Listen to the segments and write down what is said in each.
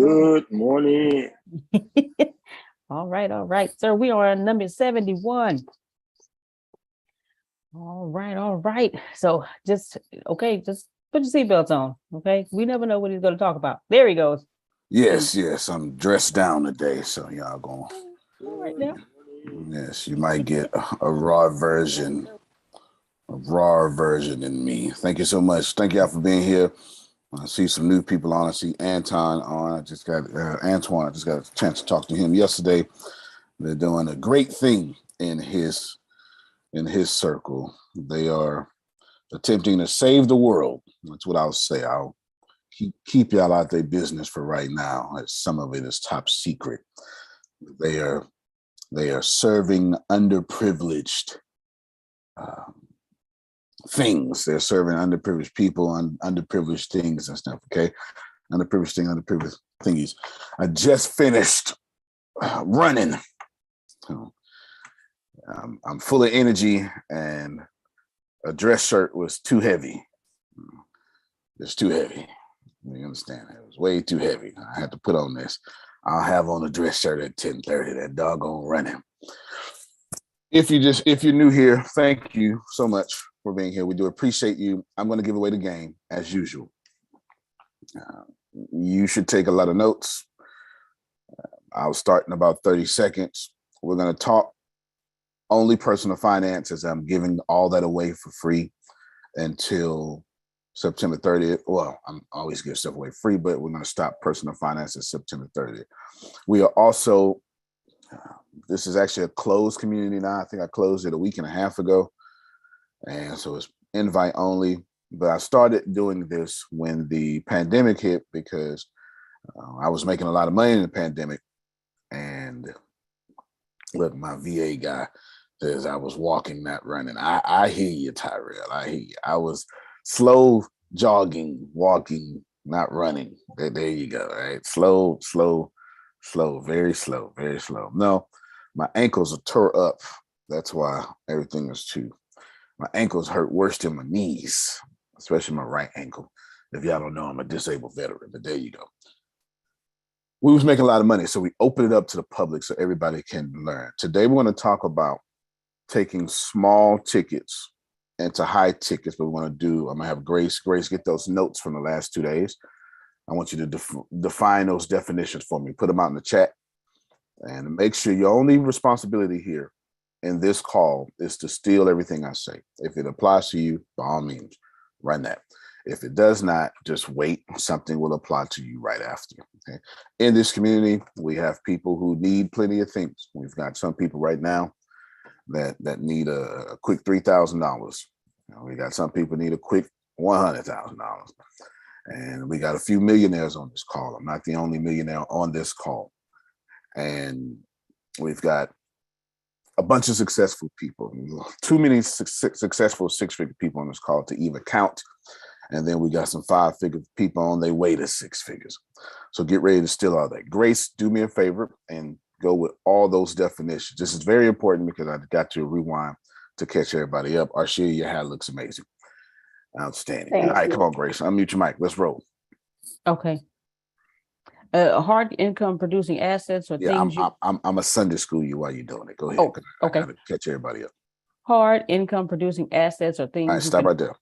Good morning. All right, sir. We are on number 71. All right. So just put your seatbelts on. Okay. We never know what he's gonna talk about. There he goes. Yes, I'm dressed down today, so y'all going. All right now. Yes, you might get a raw version in me. Thank you so much. Thank y'all for being here. I see some new people on. I see Anton on. I just got Antoine. I just got a chance to talk to him yesterday. They're doing a great thing in his circle. They are attempting to save the world. That's what I'll say. I'll keep y'all out their business for right now, as some of it is top secret. They are serving underprivileged things. They're serving underprivileged people and underprivileged things and stuff. Okay, underprivileged thingies. I just finished running. So, I'm full of energy, and a dress shirt was too heavy. It's too heavy. You understand? It was way too heavy. I had to put on this. I'll have on a dress shirt at 10:30. That doggone running. If you're new here, thank you so much for being here. We do appreciate you. I'm going to give away the game as usual. You should take a lot of notes. I'll start in about 30 seconds. We're going to talk only personal finance, as I'm giving all that away for free until September 30th. Well, I'm always give stuff away free, but we're going to stop personal finance at September 30th. We are also, this is actually a closed community now. I think I closed it a week and a half ago. And so it's invite only. But I started doing this when the pandemic hit because I was making a lot of money in the pandemic. And look, my VA guy says I was walking, not running. I hear you, Tyrell. I hear you. I was slow jogging, walking, not running. There you go. Right? Slow, very slow, very slow. No, my ankles are tore up. That's why everything is too. My ankles hurt worse than my knees, especially my right ankle. If y'all don't know, I'm a disabled veteran, but there you go. We was making a lot of money, so we opened it up to the public so everybody can learn. Today, we're going to talk about taking small tickets into high tickets, but we're going to do, I'm going to have Grace get those notes from the last 2 days. I want you to define those definitions for me. Put them out in the chat, and make sure your only responsibility here in this call is to steal everything I say. If it applies to you, by all means, run that. If it does not, just wait. Something will apply to you right after. Okay. In this community, we have people who need plenty of things. We've got some people right now that need a quick $3,000. We got some people need a quick $100,000. And we got a few millionaires on this call. I'm not the only millionaire on this call. And we've got a bunch of successful people. Too many successful six-figure people on this call to even count. And then we got some five-figure people on their way to six figures. So get ready to steal all that. Grace, do me a favor and go with all those definitions. This is very important because I got to rewind to catch everybody up. Arshia, your hat looks amazing. Outstanding. All right, come on, Grace. Unmute your mic. Let's roll. Okay. Hard income producing assets or things. I'm a Sunday school you while you're doing it. Go ahead. Okay. I gotta catch everybody up. Hard income producing assets or things. All right, stop right there.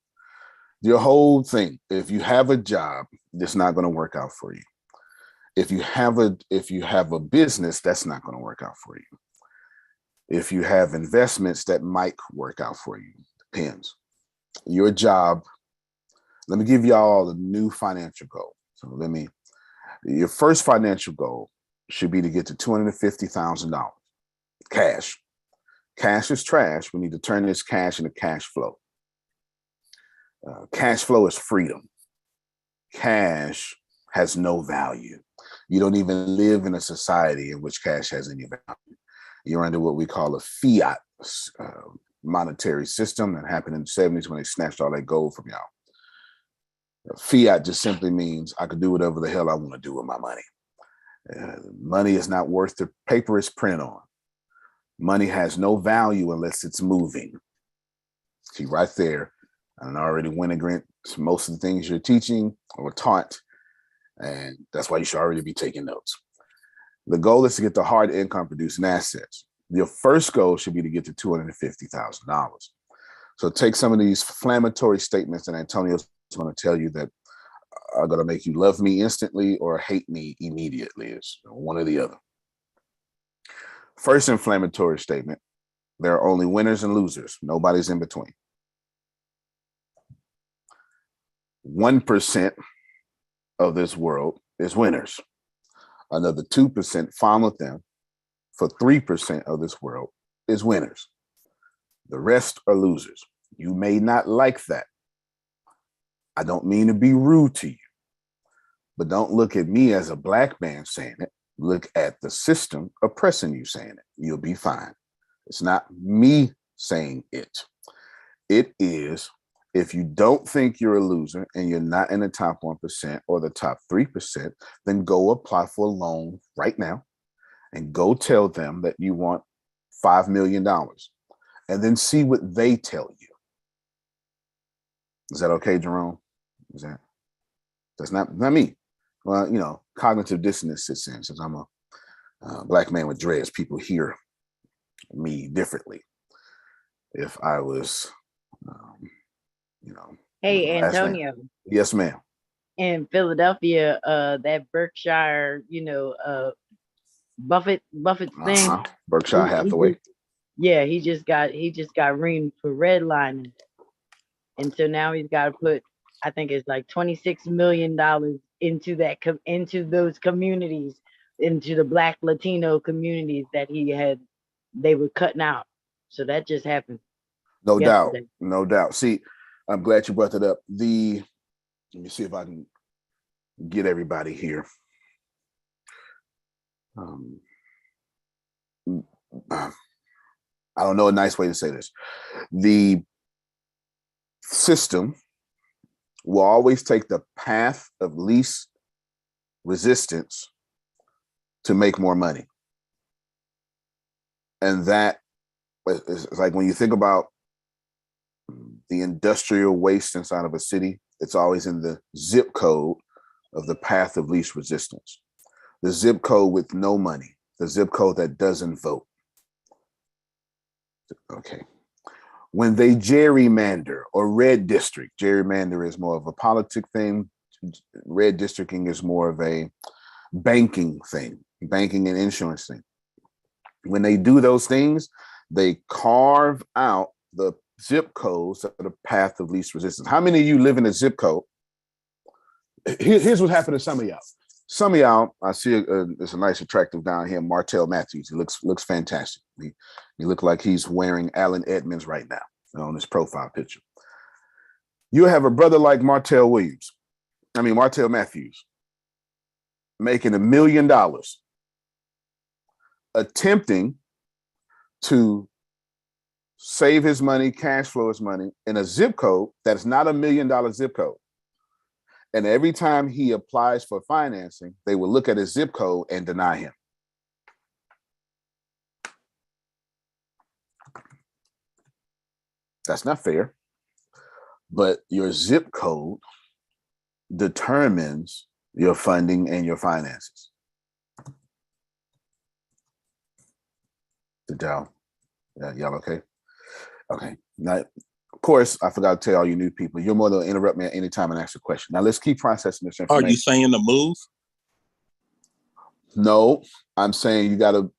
Your whole thing. If you have a job, it's not going to work out for you. If you have a business, that's not going to work out for you. If you have investments, that might work out for you. Depends. Your job. Let me give y'all a new financial goal. So your first financial goal should be to get to $250,000 cash. Cash is trash. We need to turn this cash into cash flow. Cash flow is freedom. Cash has no value. You don't even live in a society in which cash has any value. You're under what we call a fiat monetary system that happened in the 70s when they snatched all that gold from y'all. Fiat just simply means I could do whatever the hell I want to do with my money. Money is not worth the paper it's printed on. Money has no value unless it's moving. See, right there, I already went against most of the things you're teaching or taught And that's why you should already be taking notes. The goal is to get the hard income producing assets. Your first goal should be to get to $250,000. So take some of these inflammatory statements that Antonio's going to tell you that are going to make you love me instantly or hate me immediately. It's one or the other. First inflammatory statement: there are only winners and losers. Nobody's in between. 1% of this world is winners. Another 2% follow them. For 3% of this world is winners. The rest are losers. You may not like that. I don't mean to be rude to you, but don't look at me as a black man saying it. Look at the system oppressing you saying it. You'll be fine. It's not me saying it. It is, if you don't think you're a loser and you're not in the top 1% or the top 3%, then go apply for a loan right now and go tell them that you want $5 million and then see what they tell you. Is that okay, Jerome? That's not me. Well, you know, cognitive dissonance sits in. Since I'm a black man with dreads, people hear me differently. If I was, you know. Hey, Antonio. Yes, ma'am. In Philadelphia, that Berkshire, Buffett thing. Berkshire Hathaway. He just got reamed for redlining, and so now he's got to put, I think it's like $26 million into those communities, into the Black Latino communities that they were cutting out. So that just happened. No doubt. No doubt. See, I'm glad you brought that up. Let me see if I can get everybody here. I don't know a nice way to say this. The system will always take the path of least resistance to make more money. And that is like when you think about the industrial waste inside of a city, it's always in the zip code of the path of least resistance. The zip code with no money, the zip code that doesn't vote. Okay. When they gerrymander or red district, gerrymander is more of a politic thing. Red districting is more of a banking thing, banking and insurance thing. When they do those things, they carve out the zip codes that are the path of least resistance. How many of you live in a zip code? Here's what happened to some of y'all. Some of y'all, I see there's a nice attractive down here, Martell Matthews. He looks fantastic. He look like he's wearing Allen Edmonds right now on his profile picture. You have a brother like Martell Matthews, making $1 million, attempting to save his money, cash flow his money in a zip code that's not $1 million zip code. And every time he applies for financing, they will look at his zip code and deny him. That's not fair. But your zip code determines your funding and your finances. Did y'all okay? Okay. Now, of course, I forgot to tell all you new people, you're more than interrupt me at any time and ask a question. Now let's keep processing this information. Are you saying to move? No, I'm saying you got to.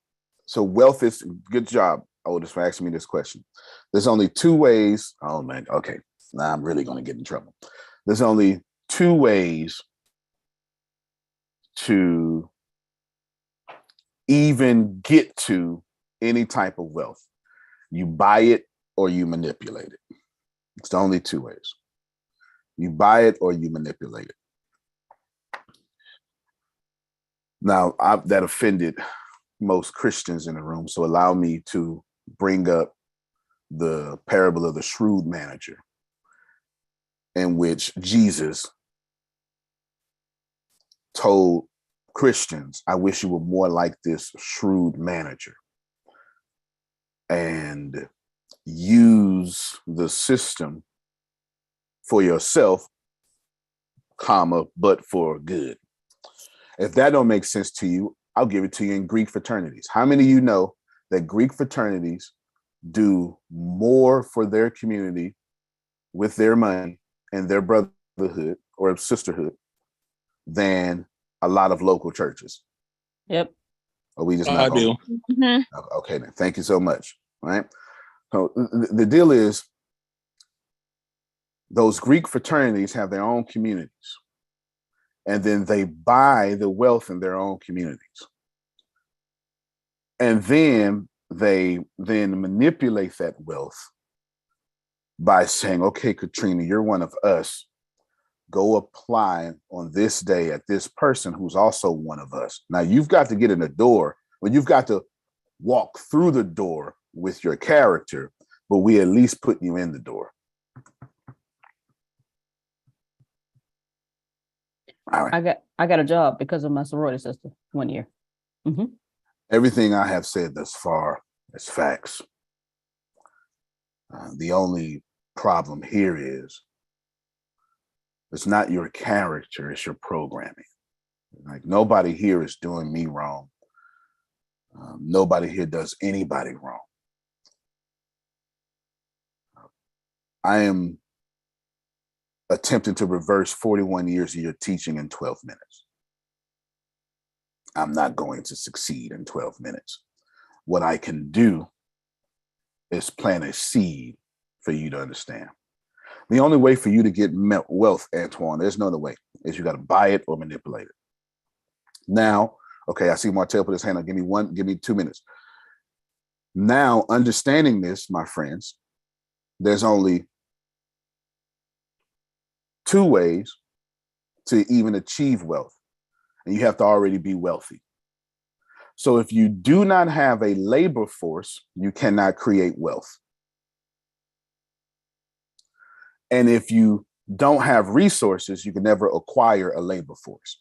So wealth is, good job, Otis, for asking me this question. There's only two ways. Oh man, okay. Now I'm really going to get in trouble. There's only two ways to even get to any type of wealth. You buy it or you manipulate it. It's the only two ways. You buy it or you manipulate it. Now, that offended most Christians in the room, so allow me to bring up the parable of the shrewd manager, in which Jesus told Christians, I wish you were more like this shrewd manager, and use the system for yourself, but for good. If that don't make sense to you, I'll give it to you in Greek fraternities. How many of you know that Greek fraternities do more for their community with their money and their brotherhood or sisterhood than a lot of local churches? Yep. Or we just not do. going? Okay, then. Thank you so much. All right. So the deal is, those Greek fraternities have their own communities, and then they buy the wealth in their own communities. And then they then manipulate that wealth by saying, okay, Katrina, you're one of us. Go apply on this day at this person who's also one of us. Now you've got to get in the door, but you've got to walk through the door with your character, but we at least put you in the door. All right. I got a job because of my sorority sister 1 year. Mm-hmm. Everything I have said thus far is facts. The only problem here is it's not your character, it's your programming. Like, nobody here is doing me wrong. Nobody here does anybody wrong. I am attempting to reverse 41 years of your teaching in 12 minutes. I'm not going to succeed in 12 minutes. What I can do is plant a seed for you to understand. The only way for you to get wealth, Antoine, there's no other way, is you got to buy it or manipulate it. Now, okay, I see Martell put his hand up. Give me 2 minutes. Now, understanding this, my friends, there's only 2 ways to even achieve wealth, and you have to already be wealthy. So if you do not have a labor force, you cannot create wealth. And if you don't have resources, you can never acquire a labor force.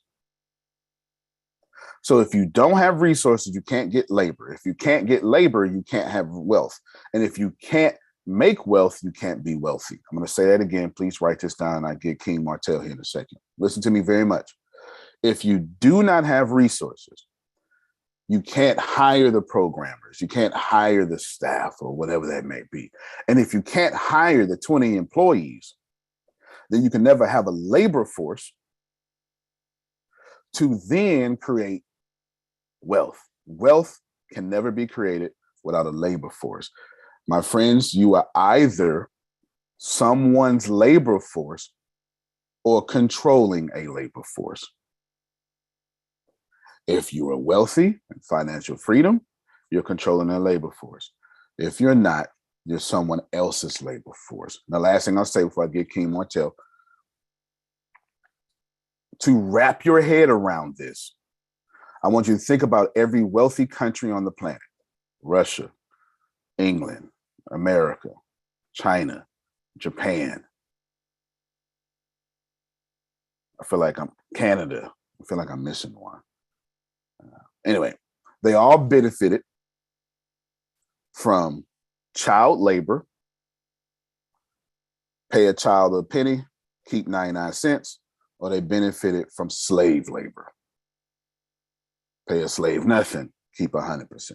So if you don't have resources, you can't get labor. If you can't get labor, you can't have wealth. And if you can't make wealth, you can't be wealthy. I'm going to say that again. Please write this down. I get King Martell here in a second. Listen to me very much. If you do not have resources, you can't hire the programmers. You can't hire the staff or whatever that may be. And if you can't hire the 20 employees, then you can never have a labor force to then create wealth. Wealth can never be created without a labor force. My friends, you are either someone's labor force or controlling a labor force. If you are wealthy and financial freedom, you're controlling a labor force. If you're not, you're someone else's labor force. The last thing I'll say before I get King Martell, to wrap your head around this, I want you to think about every wealthy country on the planet: Russia, England, America, China, Japan. I feel like I'm Canada. I feel like I'm missing one. Anyway, they all benefited from child labor. Pay a child a penny, keep 99 cents, or they benefited from slave labor. Pay a slave nothing, keep 100%.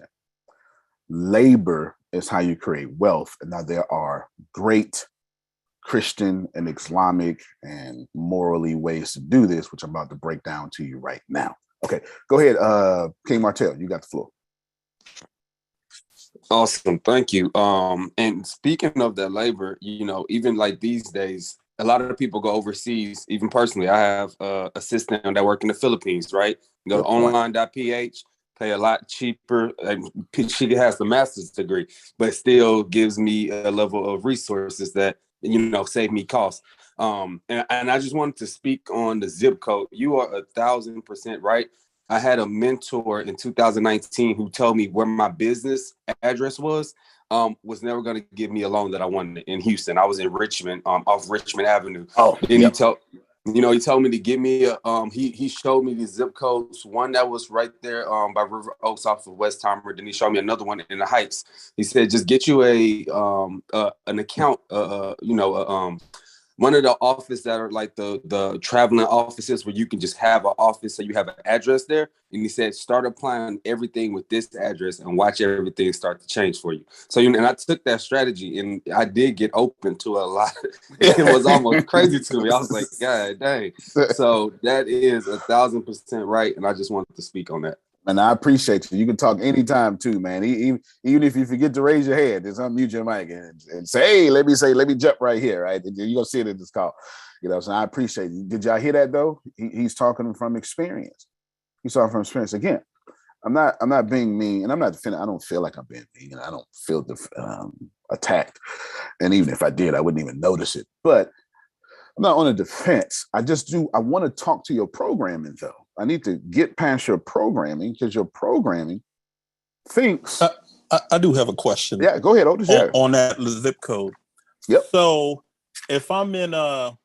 Labor is how you create wealth. And now there are great Christian and Islamic and morally ways to do this, which I'm about to break down to you right now. Okay, go ahead, King Martell, you got the floor. Awesome, thank you. And speaking of that labor, even like these days, a lot of people go overseas. Even personally, I have a sister that work in the Philippines, right? Go to online.ph, pay a lot cheaper. She has the master's degree, but still gives me a level of resources that, save me costs. And I just wanted to speak on the zip code. You are 1,000% right. I had a mentor in 2019 who told me where my business address was never going to give me a loan that I wanted in Houston. I was in Richmond, off Richmond Avenue. Oh, then yep. he told me to give me he showed me the zip codes, one that was right there by River Oaks off of Westheimer. Then he showed me another one in the Heights. He said, just get you an account, one of the offices that are like the traveling offices where you can just have an office, so you have an address there. And he said, start applying everything with this address and watch everything start to change for you. So, and I took that strategy and I did get open to a lot. It was almost crazy to me. I was like, God dang. So that is 1,000% right. And I just wanted to speak on that. And I appreciate you. You can talk anytime too, man. Even if you forget to raise your hand, just unmute your mic and say, hey, let me jump right here, right? You're gonna see it in this call. You know, so I appreciate you. Did y'all hear that though? He's talking from experience. He's talking from experience. Again, I'm not being mean, and I'm not defending. I don't feel like I'm being mean, and I don't feel attacked. And even if I did, I wouldn't even notice it. But I'm not on a defense. I want to talk to your programming though. I need to get past your programming because your programming thinks. I do have a question. Yeah, go ahead, Otis. On that zip code. Yep. So if I'm in a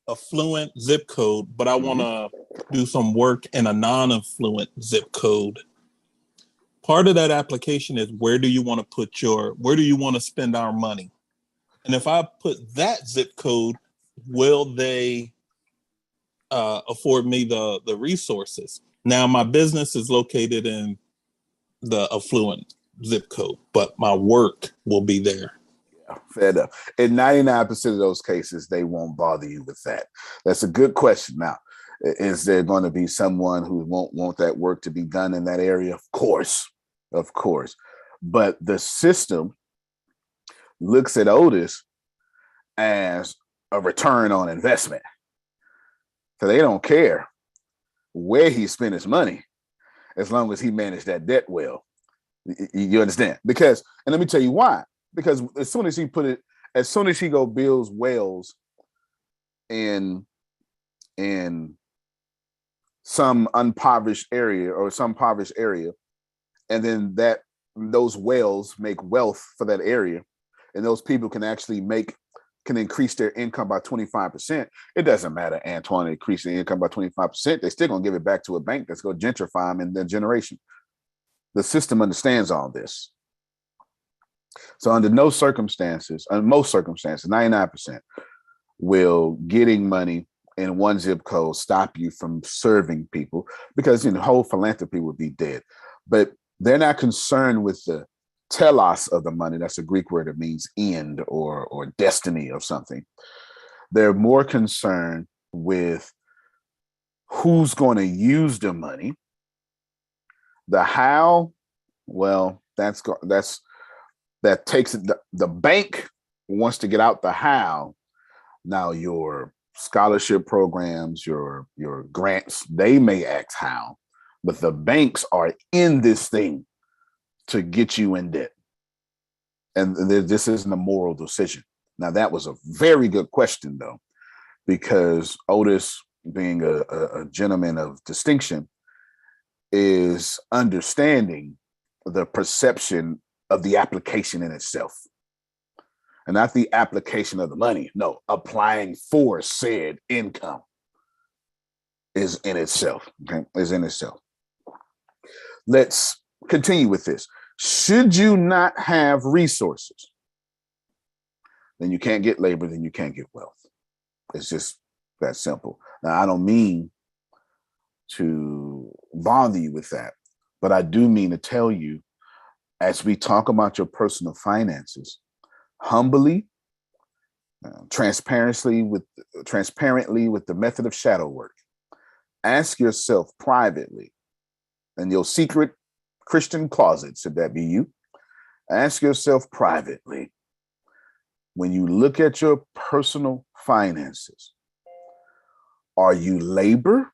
affluent zip code, but I want to do some work in a non-affluent zip code, part of that application is where do you want to spend our money? And if I put that zip code, will they afford me the resources? Now, my business is located in the affluent zip code, but my work will be there. Yeah, fair enough. In 99% of those cases, they won't bother you with that. That's a good question. Now, is there going to be someone who won't want that work to be done in that area? Of course. But the system looks at Otis as a return on investment. So they don't care where he spent his money as long as he managed that debt well. You understand? Because, and let me tell you why. Because as soon as he go builds wells in some impoverished area or some impoverished area, and then those wells make wealth for that area, and those people can increase their income by 25%. It doesn't matter, Antoine, increase their income by 25%. They're still going to give it back to a bank that's going to gentrify them in their generation. The system understands all this. So under most circumstances, 99%, will getting money in one zip code stop you from serving people, because the whole philanthropy would be dead. But they're not concerned with the telos of the money. That's a Greek word that means end or destiny of something. They're more concerned with who's going to use the money. The how, well, that takes it. The bank wants to get out the how. Now your scholarship programs, your grants, they may ask how, but the banks are in this thing to get you in debt. And this isn't a moral decision. Now, that was a very good question, though, because Otis, being a gentleman of distinction, is understanding the perception of the application in itself. And not the application of the money. No, applying for said income is in itself. Okay, is in itself. Let's continue with this. Should you not have resources, then you can't get labor, then you can't get wealth. It's just that simple. Now, I don't mean to bother you with that, but I do mean to tell you, as we talk about your personal finances, humbly, transparently with the method of shadow work, ask yourself privately, in your secret Christian closet, should that be you, ask yourself privately, when you look at your personal finances, are you labor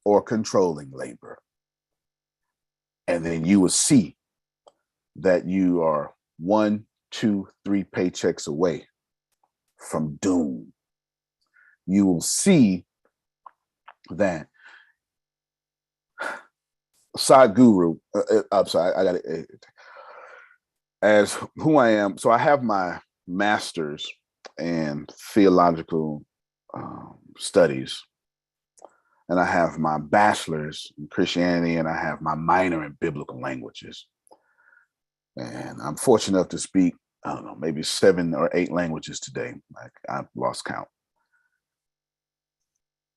or controlling labor? And then you will see that you are 1, 2, 3 paychecks away from doom. You will see that Sadhguru, I'm sorry, I got it. As who I am, so I have my master's in theological studies, and I have my bachelor's in Christianity, and I have my minor in biblical languages. And I'm fortunate enough to speak I don't know, maybe 7 or 8 languages today. Like, I've lost count.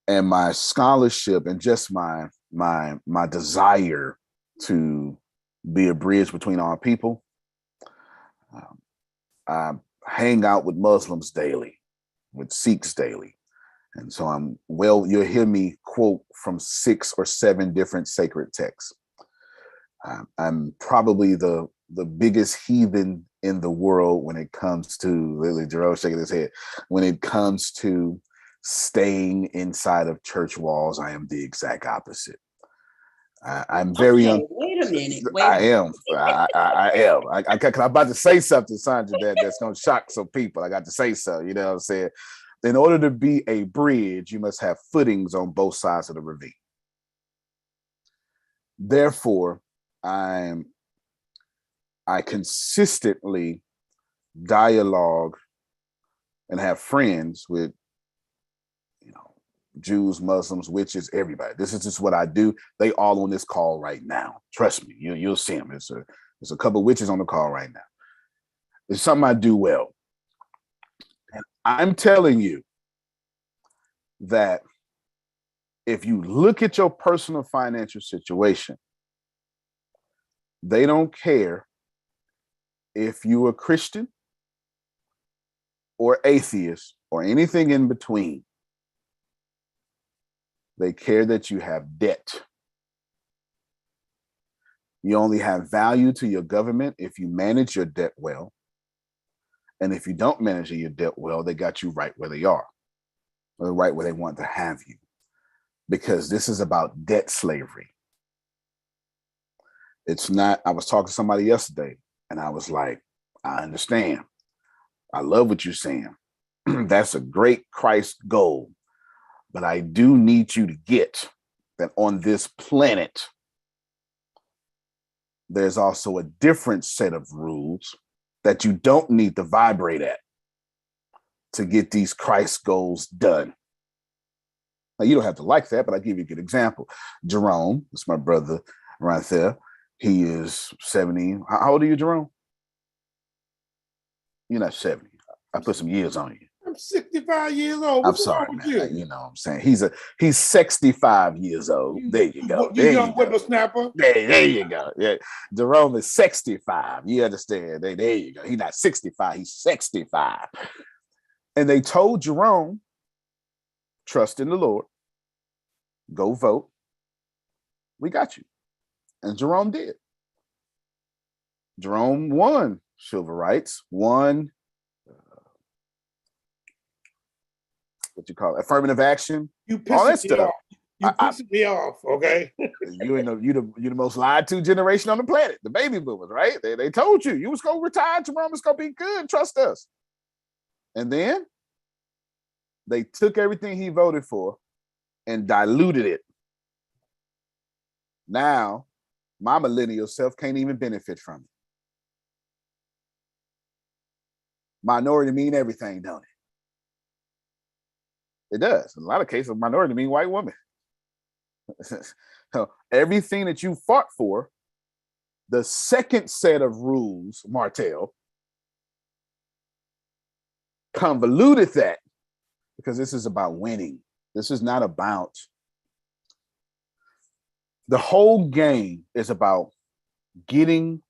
And my scholarship and just my desire to be a bridge between our people. I hang out with Muslims daily, with Sikhs daily. And so you'll hear me quote from 6 or 7 different sacred texts. I'm probably the biggest heathen in the world when it comes to, literally Jerome shaking his head, when it comes to staying inside of church walls. I am the exact opposite. I'm very wait a minute. I am. I am. I'm about to say something, Sandra, that's going to shock some people. I got to say so. You know what I'm saying? In order to be a bridge, you must have footings on both sides of the ravine. Therefore, I consistently dialogue and have friends with, Jews, Muslims, witches, everybody. This is just what I do. They all on this call right now. Trust me, you'll see them. There's a couple of witches on the call right now. It's something I do well. And I'm telling you that if you look at your personal financial situation, they don't care if you're a Christian or atheist or anything in between. They care that you have debt. You only have value to your government if you manage your debt well. And if you don't manage your debt well, they got you right where they are, or right where they want to have you. Because this is about debt slavery. It's not, I was talking to somebody yesterday and I was like, I understand. I love what you're saying. That's a great Christ goal. But I do need you to get that on this planet, there's also a different set of rules that you don't need to vibrate at to get these Christ goals done. Now, you don't have to like that, but I'll give you a good example. Jerome, that's my brother right there. He is 70. How old are you, Jerome? You're not 70. I put some years on you. I'm 65 years old. I'm sorry, man. You know what I'm saying? He's 65 years old. There you go. You young whippersnapper. There you go. Yeah. Jerome is 65. You understand? There you go. He's not 65. He's 65. And they told Jerome, trust in the Lord. Go vote. We got you. And Jerome did. Jerome won civil rights, won what you call it, affirmative action, You all that pissing me stuff. off. You pissing me off, you the most lied to generation on the planet, the baby boomers, right? They told you was gonna retire, Jerome, it's gonna be good, trust us. And then they took everything he voted for and diluted it. Now, my millennial self can't even benefit from it. Minority mean everything, don't it? It does. In a lot of cases, minority mean white woman. So everything that you fought for, the second set of rules, Martell, convoluted that, because this is about winning. This is not about, the whole game is about getting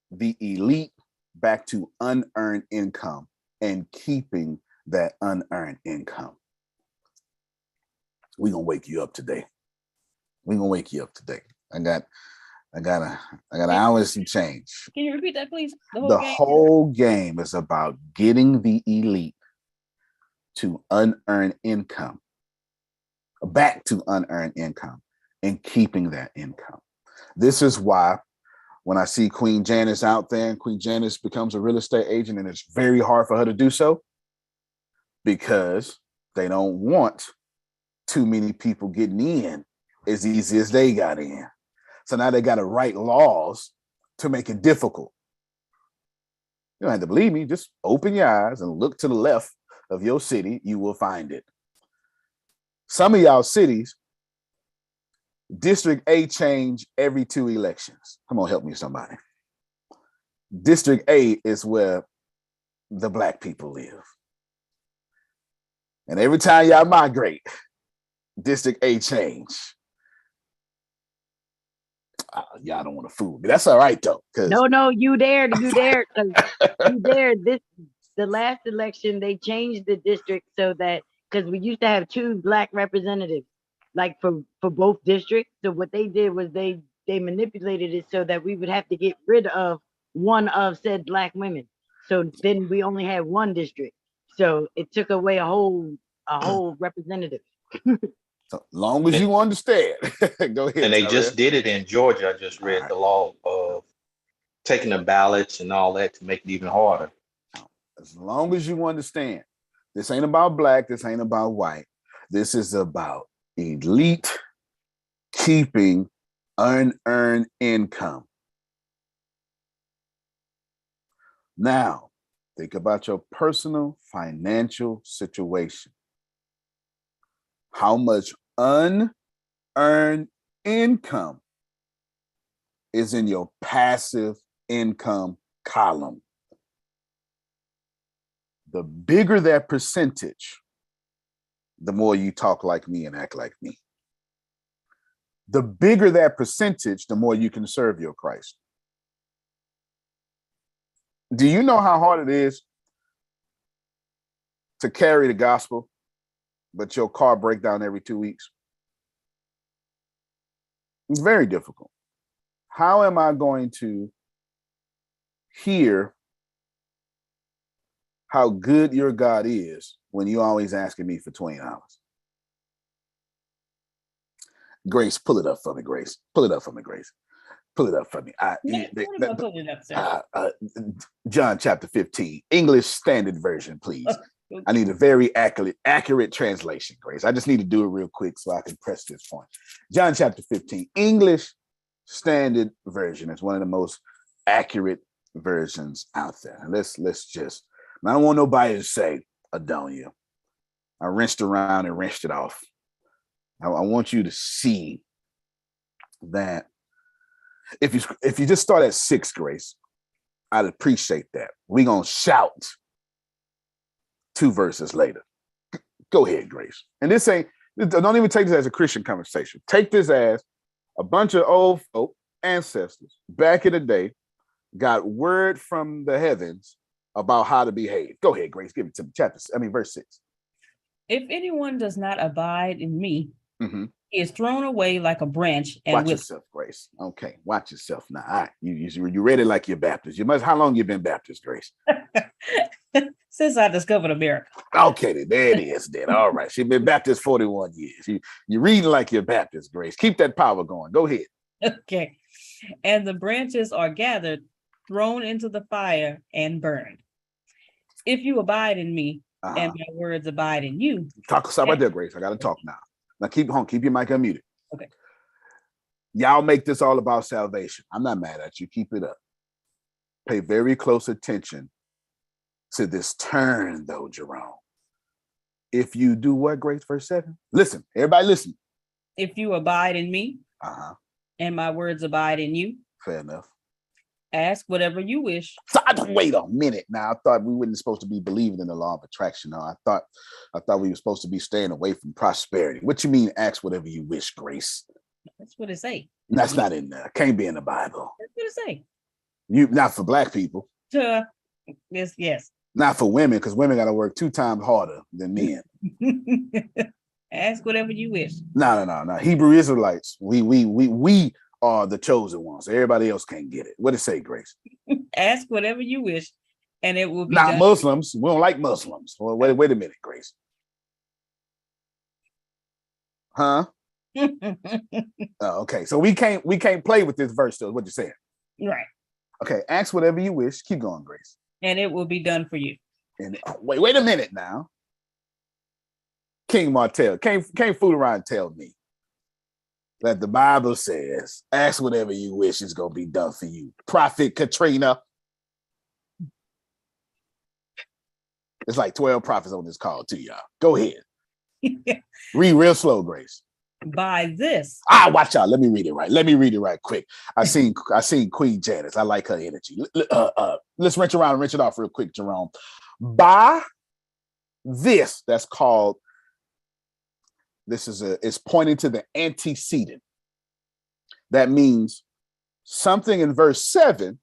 the elite back to unearned income and keeping that unearned income. We're gonna wake you up today. We're gonna wake you up today. I got an hour and some change. Can you repeat that, please? The whole game is about getting the elite to unearned income, back to unearned income, and keeping that income. This is why when I see Queen Janice out there, and Queen Janice becomes a real estate agent, and it's very hard for her to do so because they don't want too many people getting in as easy as they got in. So now they got to write laws to make it difficult. You don't have to believe me. Just open your eyes and look to the left of your city. You will find it. Some of y'all cities, District A change every 2 elections. Come on, help me, somebody. District A is where the black people live. And every time y'all migrate, District A change. Y'all don't want to fool me. That's all right though. No, you dared. You dared. You dared. The last election, they changed the district so that, because we used to have 2 black representatives, like for both districts. So what they did was they manipulated it so that we would have to get rid of one of said black women. So then we only had 1 district. So it took away a whole representative. So long as you understand. Go ahead. And they Tyrell. just did it in Georgia. I just read the law of taking the ballots and all that to make it even harder. As long as you understand, this ain't about black, this ain't about white. This is about elite keeping unearned income. Now, think about your personal financial situation. How much unearned income is in your passive income column? The bigger that percentage, the more you talk like me and act like me. The bigger that percentage, the more you can serve your Christ. Do you know how hard it is to carry the gospel, but your car breaks down every 2 weeks? It's very difficult. How am I going to hear how good your God is when you always asking me for $20? Grace, pull it up for me, Grace. Pull it up for me, Grace. Pull it up for me. John chapter 15, English Standard Version, please. Okay. I need a very accurate translation, Grace. I just need to do it real quick so I can press this point. John chapter 15, English Standard Version is one of the most accurate versions out there. And let's just, I don't want nobody to say, Adonia, I rinsed around and rinsed it off. I want you to see that if you just start at 6, Grace, I'd appreciate that. We're going to shout 2 verses later. Go ahead, Grace. And don't even take this as a Christian conversation. Take this as a bunch of old folk, ancestors back in the day got word from the heavens about how to behave. Go ahead, Grace. Give it to me. Verse 6. If anyone does not abide in me, he is thrown away like a branch. And watch yourself, Grace. Okay, watch yourself now. All right, you read it like you're Baptist. How long you been Baptist, Grace? Since I discovered America. Okay, there it is. Then all right, she's been Baptist 41 years. You're reading like you're Baptist, Grace. Keep that power going. Go ahead. Okay, and the branches are gathered, thrown into the fire, and burned. If you abide in me, and my words abide in you. Stop right there, Grace. I got to talk now. Now keep your mic unmuted. Okay. Y'all make this all about salvation. I'm not mad at you. Keep it up. Pay very close attention to this turn, though, Jerome. If you do what, Grace? Verse 7. Listen, everybody listen. If you abide in me, and my words abide in you. Fair enough. Ask whatever you wish. So, wait a minute now. I thought we weren't supposed to be believing in the law of attraction. No, I thought we were supposed to be staying away from prosperity. What you mean, ask whatever you wish, Grace? That's what it say. That's not in there. Can't be in the Bible. That's what it say. Not for black people. Yes. Not for women, because women got to work 2 times harder than men. Ask whatever you wish. No. Hebrew Israelites, we are the chosen ones. Everybody else can't get it. What it say, Grace? Ask whatever you wish, and it will be not done. Muslims. We don't like Muslims. Well, wait a minute, Grace. Huh? Okay, so we can't play with this verse. Though, what you saying? Right. Okay, ask whatever you wish. Keep going, Grace. And it will be done for you. And wait a minute now. King Martell, can't fool around and tell me that the Bible says, ask whatever you wish is going to be done for you. Prophet Katrina. It's like 12 prophets on this call too, y'all. Go ahead. Read real slow, Grace. By this. Watch out. Let me read it right quick. I seen Queen Janice. I like her energy. Let's wrench around and wrench it off real quick, Jerome. By this, that's called, it's pointing to the antecedent. That means something in verse 7,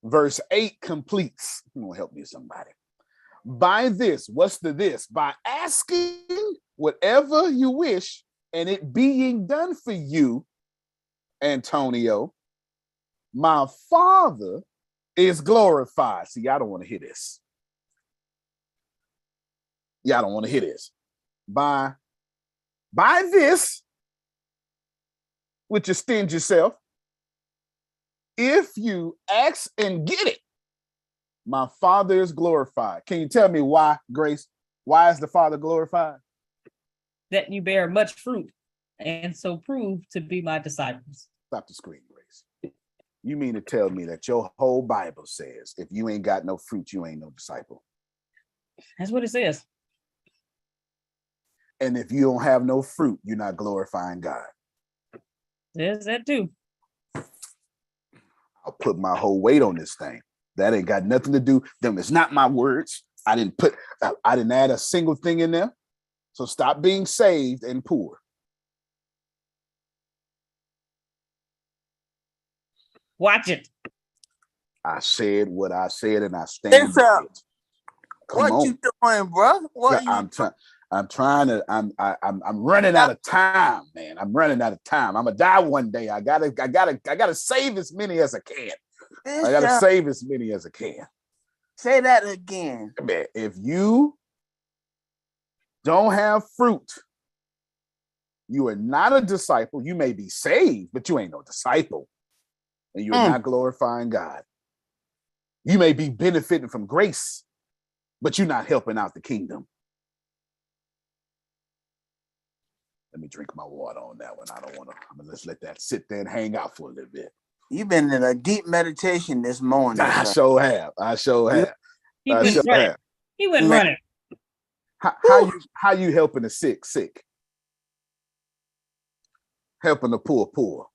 verse 8 completes. You want to help me, somebody. By this, what's the this? By asking whatever you wish and it being done for you, Antonio, my Father is glorified. See, y'all don't want to hear this. Y'all don't want to hear this. By this, which extends yourself, if you ask and get it, my Father is glorified. Can you tell me why, Grace? Why is the Father glorified? That you bear much fruit and so prove to be my disciples. Stop the screen, Grace. You mean to tell me that your whole Bible says if you ain't got no fruit, you ain't no disciple? That's what it says. And if you don't have no fruit, you're not glorifying God. There's that too. I'll put my whole weight on this thing. That ain't got nothing to do. Them it's not my words. I didn't add a single thing in there. So stop being saved and poor. Watch it. I said what I said, and I stand by it. What you doing, bro? I'm running out of time, man. I'm running out of time. I'm gonna die one day. I gotta save as many as I can. I gotta save as many as I can. Say that again. Man, if you don't have fruit, you are not a disciple. You may be saved, but you ain't no disciple. And you're not glorifying God. You may be benefiting from grace, but you're not helping out the kingdom. Let me drink my water on that one. I don't want to. Let's let that sit there and hang out for a little bit. You've been in a deep meditation this morning. I sure have. He went running. How you helping the sick? Helping the poor.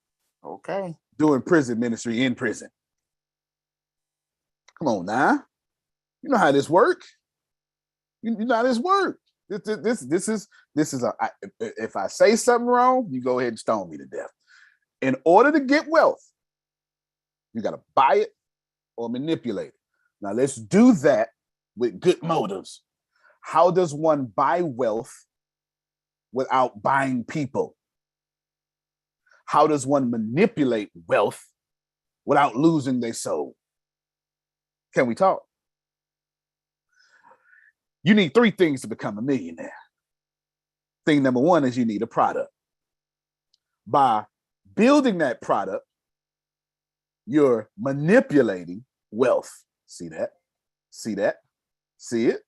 Okay. Doing prison ministry in prison. Come on now. You know how this work. You know how this work. This is if I say something wrong, you go ahead and stone me to death. In order to get wealth, you got to buy it or manipulate it. Now let's do that with good motives. How does one buy wealth without buying people? How does one manipulate wealth without losing their soul? Can we talk? You need 3 things to become a millionaire. Thing number 1 is you need a product. By building that product, you're manipulating wealth. See that? See that? See it?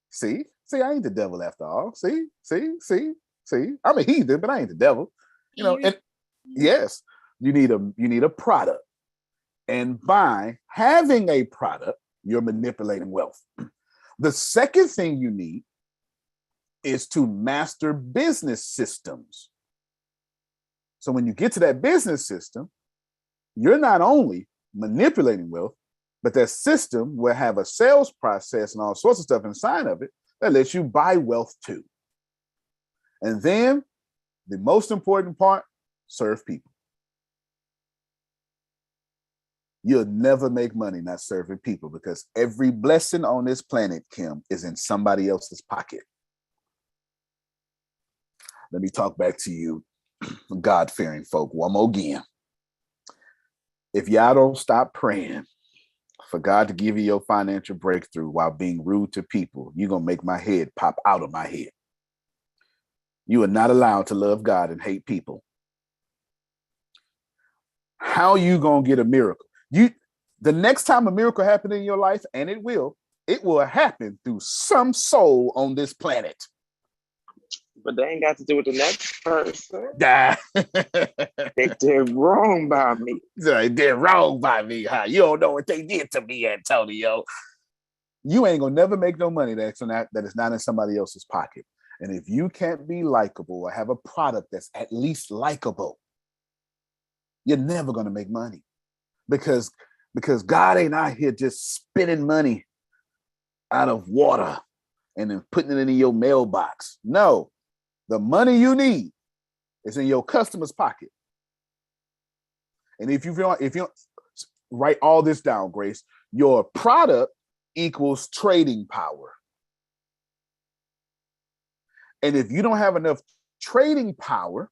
See? See, I ain't the devil after all. See? I'm a heathen, but I ain't the devil. You know, and yes, you need a product. And by having a product, you're manipulating wealth. The second thing you need is to master business systems. So when you get to that business system, you're not only manipulating wealth, but that system will have a sales process and all sorts of stuff inside of it that lets you buy wealth too. And then the most important part, serve people. You'll never make money not serving people because every blessing on this planet, Kim, is in somebody else's pocket. Let me talk back to you, God-fearing folk, one more again. If y'all don't stop praying for God to give you your financial breakthrough while being rude to people, you're going to make my head pop out of my head. You are not allowed to love God and hate people. How you going to get a miracle? The next time a miracle happens in your life, and it will happen through some soul on this planet. But they ain't got to do with the next person. Nah. They did wrong by me. They did wrong by me, huh? You don't know what they did to me, Antonio. You ain't gonna never make no money that is not in somebody else's pocket. And if you can't be likable or have a product that's at least likable, you're never going to make money because God ain't out here just spending money out of water and then putting it in your mailbox. No, the money you need is in your customer's pocket. And if you write all this down, Grace, your product equals trading power. And if you don't have enough trading power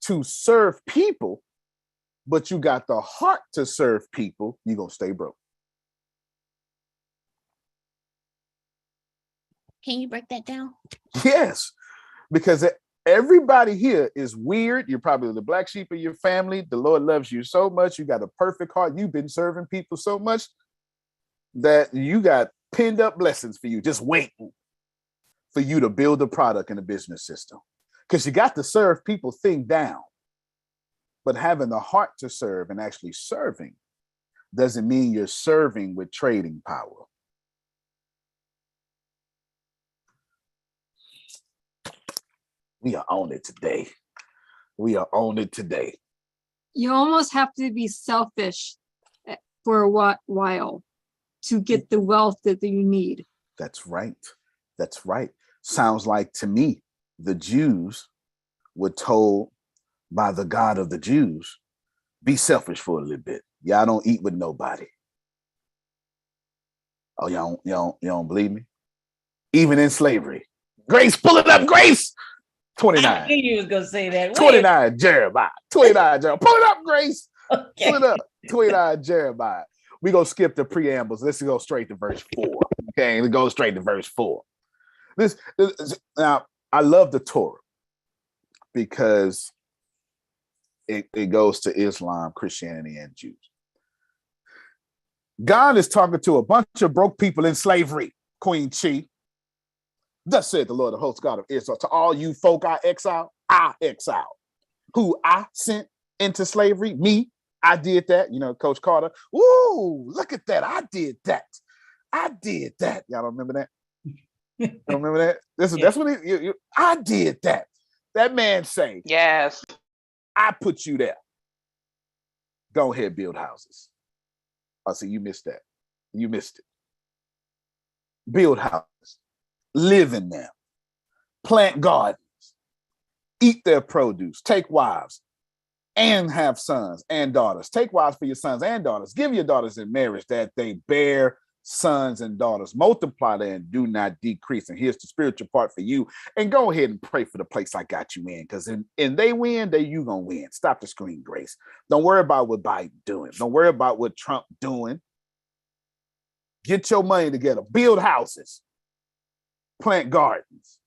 to serve people, but you got the heart to serve people, you're going to stay broke. Can you break that down? Yes, because everybody here is weird. You're probably the black sheep of your family. The Lord loves you so much. You got a perfect heart. You've been serving people so much that you got pinned up blessings for you, just waiting for you to build a product in a business system. Because you got the serve people thing down. But having the heart to serve and actually serving doesn't mean you're serving with trading power. We are on it today. We are on it today. You almost have to be selfish for a while to get the wealth that you need. That's right. That's right. Sounds like to me, the Jews were told by the God of the Jews, be selfish for a little bit. Y'all don't eat with nobody. Oh, y'all don't believe me? Even in slavery. Grace, pull it up, Grace. 29. I knew you was gonna say that. 29, Jeremiah. 29, Jeremiah. Pull it up, Grace. Okay. Pull it up. 29, Jeremiah. We gonna skip the preambles. Let's go straight to verse 4. Okay, let's go straight to verse 4. This now, I love the Torah because it goes to Islam, Christianity, and Jews. God is talking to a bunch of broke people in slavery, Queen Chi. Thus said the Lord, the host God of Israel, to all you folk I exile. Who I sent into slavery, me, I did that. You know, Coach Carter, ooh, look at that. I did that. Y'all don't remember that? You don't remember that? That's what I did that. That man say, Yes. I put you there. Go ahead, build houses. I see you missed that. You missed it. Build houses. Live in them. Plant gardens. Eat their produce. Take wives. And have sons and daughters. Take wives for your sons and daughters. Give your daughters in marriage that they bear sons and daughters. Multiply them and do not decrease. And here's the spiritual part for you. And go ahead and pray for the place I got you in. Because and they win, you gonna win. Stop the screen, Grace. Don't worry about what Biden doing. Don't worry about what Trump doing. Get your money together. Build houses. Plant gardens.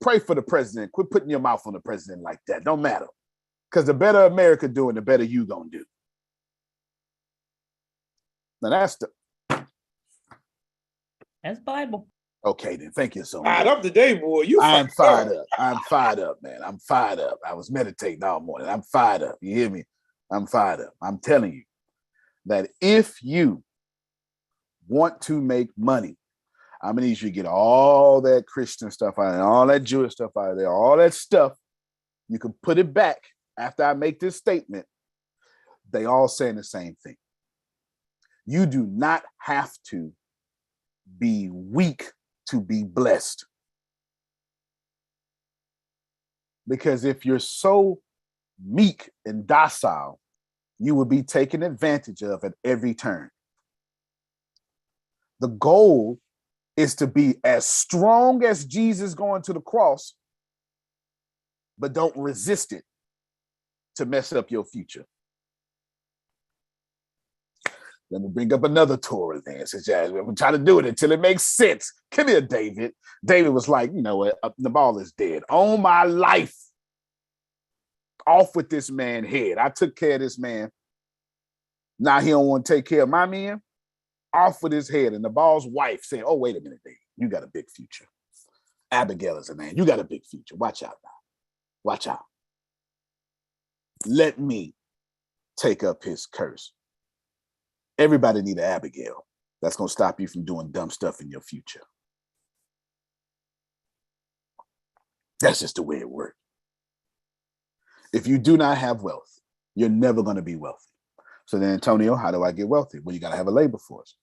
Pray for the president. Quit putting your mouth on the president like that. Don't matter. Because the better America doing, the better you gonna do. Now that's Bible. Okay, then. Thank you so much. Fired up today, boy. I'm fired up. I'm fired up, man. I'm fired up. I was meditating all morning. I'm fired up. You hear me? I'm fired up. I'm telling you that if you want to make money, I'm gonna need you to get all that Christian stuff out of there, all that Jewish stuff out of there, all that stuff. You can put it back after I make this statement. They all saying the same thing. You do not have to be weak to be blessed. Because if you're so meek and docile, you will be taken advantage of at every turn. The goal is to be as strong as Jesus going to the cross, but don't resist it to mess up your future. Let me bring up another Torah then. I'm trying to do it until it makes sense. Come here, David. David was like, you know what? The ball is dead. On my life. Off with this man's head. I took care of this man. Now he don't want to take care of my man. Off with his head. And the ball's wife said, oh, wait a minute, David. You got a big future. Abigail is a man. You got a big future. Watch out now. Watch out. Let me take up his curse. Everybody need an Abigail. That's going to stop you from doing dumb stuff in your future. That's just the way it works. If you do not have wealth, you're never going to be wealthy. So then, Antonio, how do I get wealthy? Well, you got to have a labor force.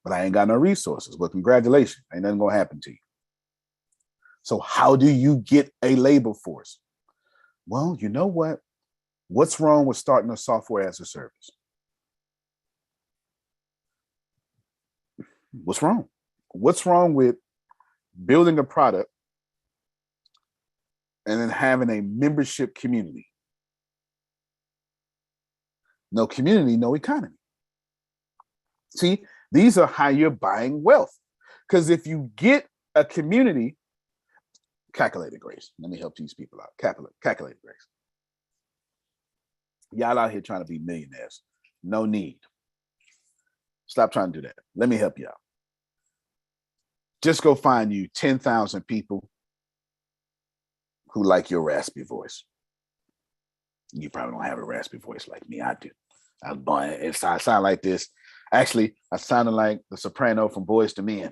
But I ain't got no resources. Well, congratulations. Ain't nothing going to happen to you. So how do you get a labor force? Well, you know what? What's wrong with starting a software as a service? What's wrong? What's wrong with building a product and then having a membership community? No community, no economy. See, these are how you're buying wealth. Because if you get a community, calculated grace. Let me help these people out. Calculated grace. Y'all out here trying to be millionaires. No need. Stop trying to do that. Let me help you out. Just go find you 10,000 people who like your raspy voice. You probably don't have a raspy voice like me. I do. I sound like this. Actually, I sounded like the soprano from Boys to Men.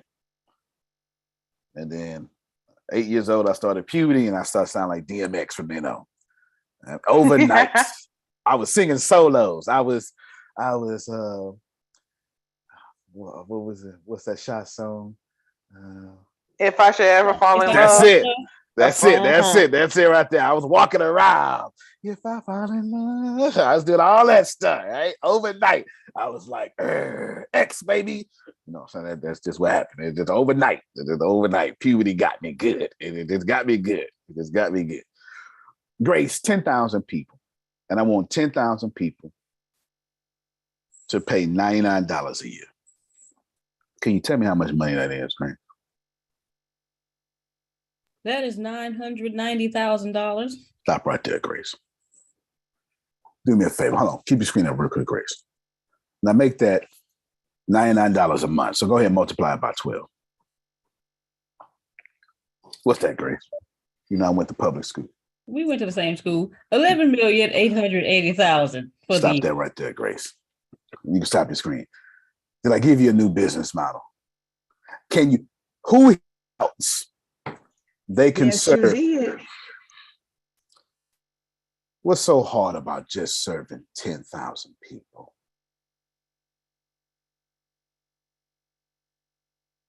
And then 8 years old, I started puberty and I started sounding like DMX from then on. And overnight, I was singing solos. I was what was it? What's that shot song? If I should ever fall in That's love. it. That's it right there. I was walking around. If I fall in love, I was doing all that stuff, right? Overnight, I was like, X, baby. You know, so that's just what happened. It's just overnight. Overnight. Puberty got me good. It just got me good. It just got me good. Grace, 10,000 people. And I want 10,000 people to pay $99 a year. Can you tell me how much money that is, Grant? That is $990,000. Stop right there, Grace. Do me a favor. Hold on. Keep your screen up real quick, Grace. Now make that $99 a month. So go ahead and multiply it by 12. What's that, Grace? You know, I went to public school. We went to the same school. 11,880,000 for Stop the that right there, Grace. You can stop your screen. Did I give you a new business model? Can you? Who else they can serve? What's so hard about just serving 10,000 people?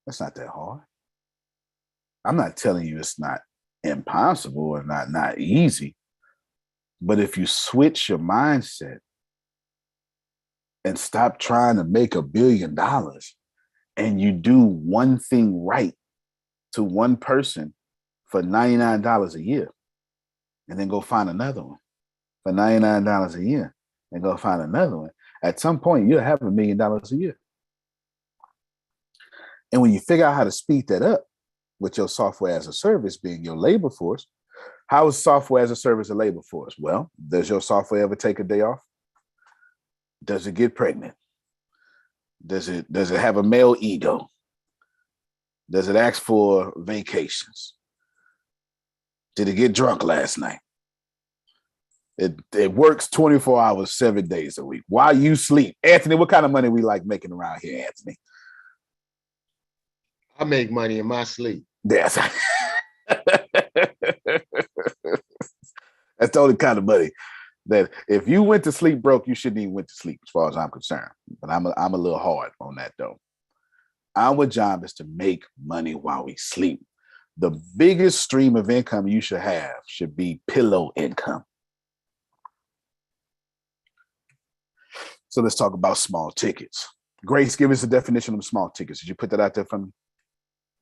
That's not that hard. I'm not telling you it's not impossible or not easy. But if you switch your mindset and stop trying to make $1 billion and you do one thing right to one person for $99 a year and then go find another one for $99 a year and go find another one, at some point you'll have $1 million a year. And when you figure out how to speed that up with your software as a service being your labor force, how is software as a service a labor force? Well, does your software ever take a day off? Does it get pregnant? Does it have a male ego? Does it ask for vacations? Did it get drunk last night? It works 24 hours, 7 days a week. While you sleep. Anthony, what kind of money we like making around here, Anthony? I make money in my sleep. Yes. That's the only kind of money that if you went to sleep broke, you shouldn't even went to sleep as far as I'm concerned. But I'm a little hard on that though. Our job is to make money while we sleep. The biggest stream of income you should have should be pillow income. So let's talk about small tickets. Grace, give us a definition of small tickets. Did you put that out there for me?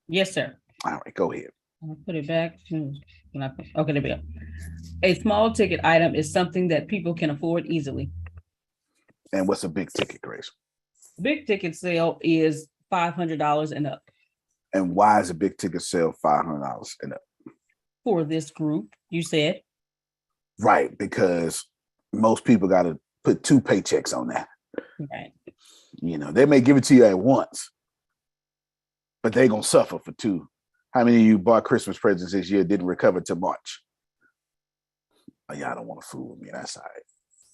Yes, sir. All right, go ahead. I'll put it back. Okay, there we go. A small ticket item is something that people can afford easily. And what's a big ticket, Grace? Big ticket sale is $500 and up. And why is a big ticket sale $500 and up? For this group, you said. Right, because most people got to put 2 paychecks on that. Right. You know, they may give it to you at once, but they're going to suffer for 2. How many of you bought Christmas presents this year didn't recover till March? Oh, y'all don't want to fool with me. That's all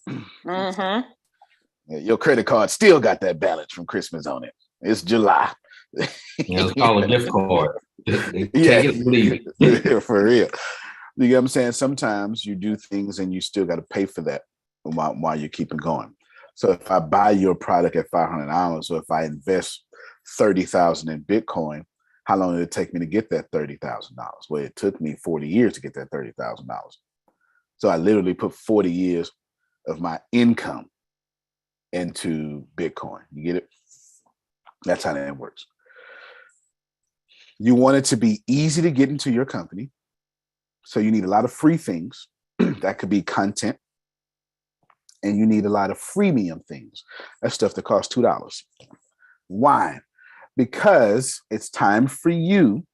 right. Mm-hmm. Your credit card still got that balance from Christmas on it. It's July. It's called a gift card. Take Yeah, it or leave it. for real. You get what I'm saying? Sometimes you do things and you still got to pay for that while you're keeping going. So if I buy your product at $500, or if I invest $30,000 in Bitcoin, how long did it take me to get that $30,000? Well, it took me 40 years to get that $30,000. So I literally put 40 years of my income into Bitcoin. You get it? That's how that works. You want it to be easy to get into your company. So you need a lot of free things. That could be content. And you need a lot of freemium things. That's stuff that costs $2. Why? Because it's time for you,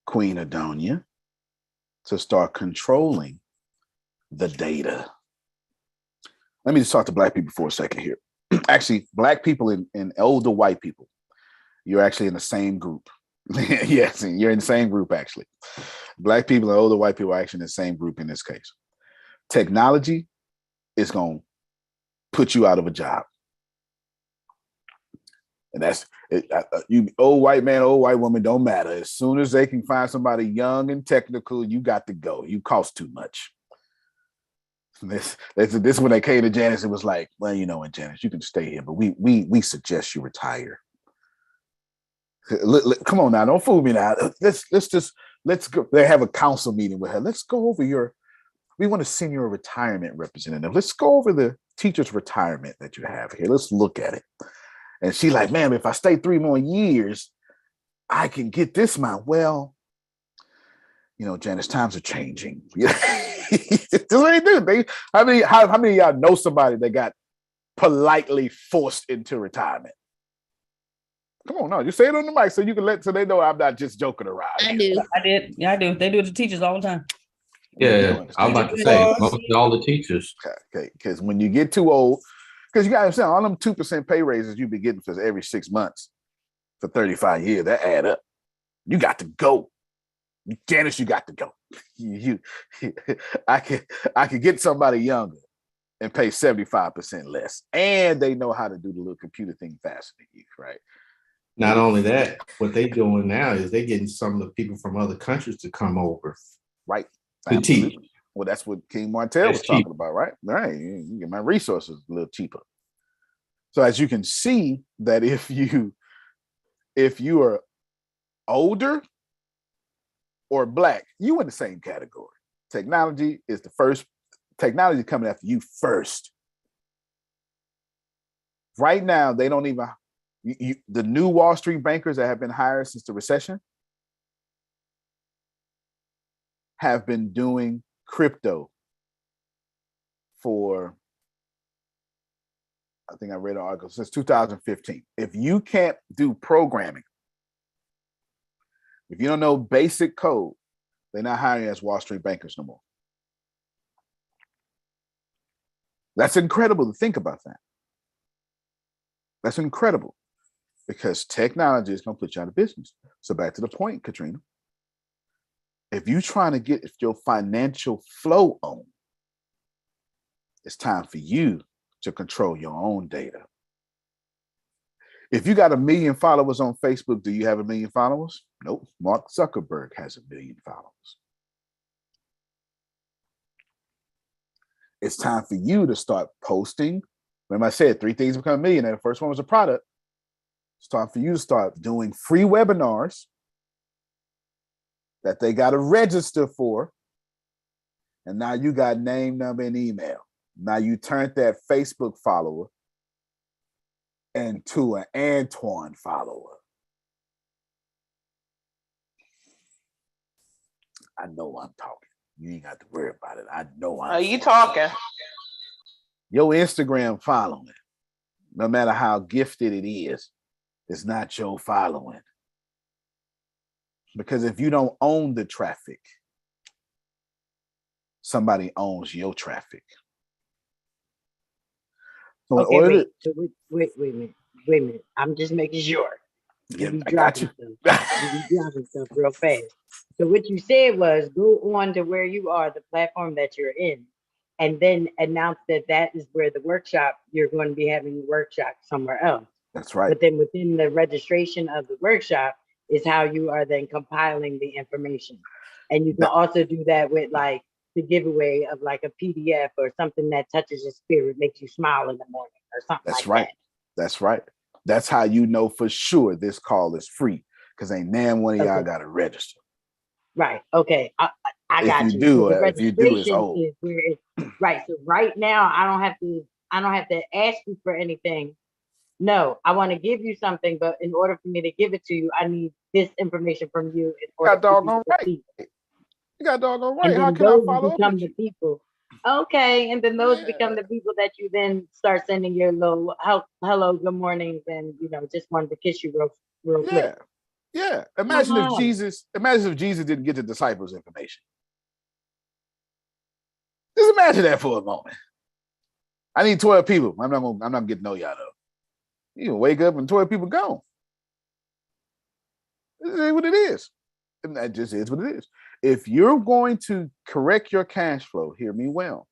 Queen Adonia, to start controlling the data. Let me just talk to Black people for a second here. Actually, Black people and older white people, you're actually in the same group. Yes, you're in the same group, actually. Black people and older white people are actually in the same group in this case. Technology is going to put you out of a job. And that's it, you, old white man, old white woman, don't matter. As soon as they can find somebody young and technical, you got to go. You cost too much. This is when they came to Janice. It was like, well, you know what, Janice, you can stay here, but we suggest you retire. Come on now, don't fool me now. Let's go. They have a council meeting with her. Let's go over we want to send you a retirement representative. Let's go over the teacher's retirement that you have here. Let's look at it. And she like, man, if I stay 3 more years, I can get this amount. Well, you know, Janice, times are changing. That's what they do. How many of y'all know somebody that got politely forced into retirement? Come on, no, you say it on the mic so you can so they know I'm not just joking around. I do. I did. Yeah, I do. They do it to teachers all the time. Yeah, I'm about to say most all the teachers. Okay, because when you get too old, because you got to understand, all them 2% pay raises you be getting for every 6 months for 35 years, that add up. You got to go. Janice, you got to go. I could get somebody younger and pay 75% less. And they know how to do the little computer thing faster than you, right? Not only that, what they doing now is they getting some of the people from other countries to come over. Right. To Absolutely. teach. Well, that's what King Martell was talking about, right? Right. You get my resources a little cheaper. So as you can see that if you are older or Black, you in the same category. Technology is the first. Technology coming after you first. Right now, they don't even. The new Wall Street bankers that have been hired since the recession have been doing crypto for, I think I read an article, since 2015. If you can't do programming, if you don't know basic code, they're not hiring as Wall Street bankers no more. That's incredible to think about that. That's incredible because technology is going to put you out of business. So back to the point, Katrina. If you're trying to get your financial flow on, it's time for you to control your own data. If you got 1 million followers on Facebook, do you have 1 million followers? Nope. Mark Zuckerberg has 1 million followers. It's time for you to start posting. Remember I said 3 things become a millionaire. The first one was a product. It's time for you to start doing free webinars that they got to register for. And now you got name, number, and email. Now you turned that Facebook follower into an Antoine follower. I know I'm talking. You ain't got to worry about it. I know I'm. Are you talking? Your Instagram following, no matter how gifted it is not your following. Because if you don't own the traffic, somebody owns your traffic. So okay, wait a minute. I'm just making sure. Yeah, I got you. You be dropping stuff real fast. So what you said was go on to where you are, the platform that you're in, and then announce that is where the workshop, you're going to be having a workshop somewhere else. That's right. But then within the registration of the workshop is how you are then compiling the information. And you can also do that with like the giveaway of like a PDF or something that touches your spirit, makes you smile in the morning or something That's like right. that. That's right. That's how you know for sure this call is free, because ain't nan one of y'all got to register. Right. Okay. I got if you. you do, So the if you do, it's registration old. is where it's right. So right now I don't have to ask you for anything. No, I want to give you something, but in order for me to give it to you, I need this information from you in order got doggone to right. You got doggone right. And How then can I those follow up become with the you? people. Okay, and then those become the people that you then start sending your little hello, good mornings, and just wanted to kiss you real quick. Yeah. Imagine if Jesus didn't get the disciples information. Just imagine that for a moment. I need 12 people. I'm not getting to know y'all though. You can wake up and 12 people gone. This is what it is. And that just is what it is. If you're going to correct your cash flow, hear me well.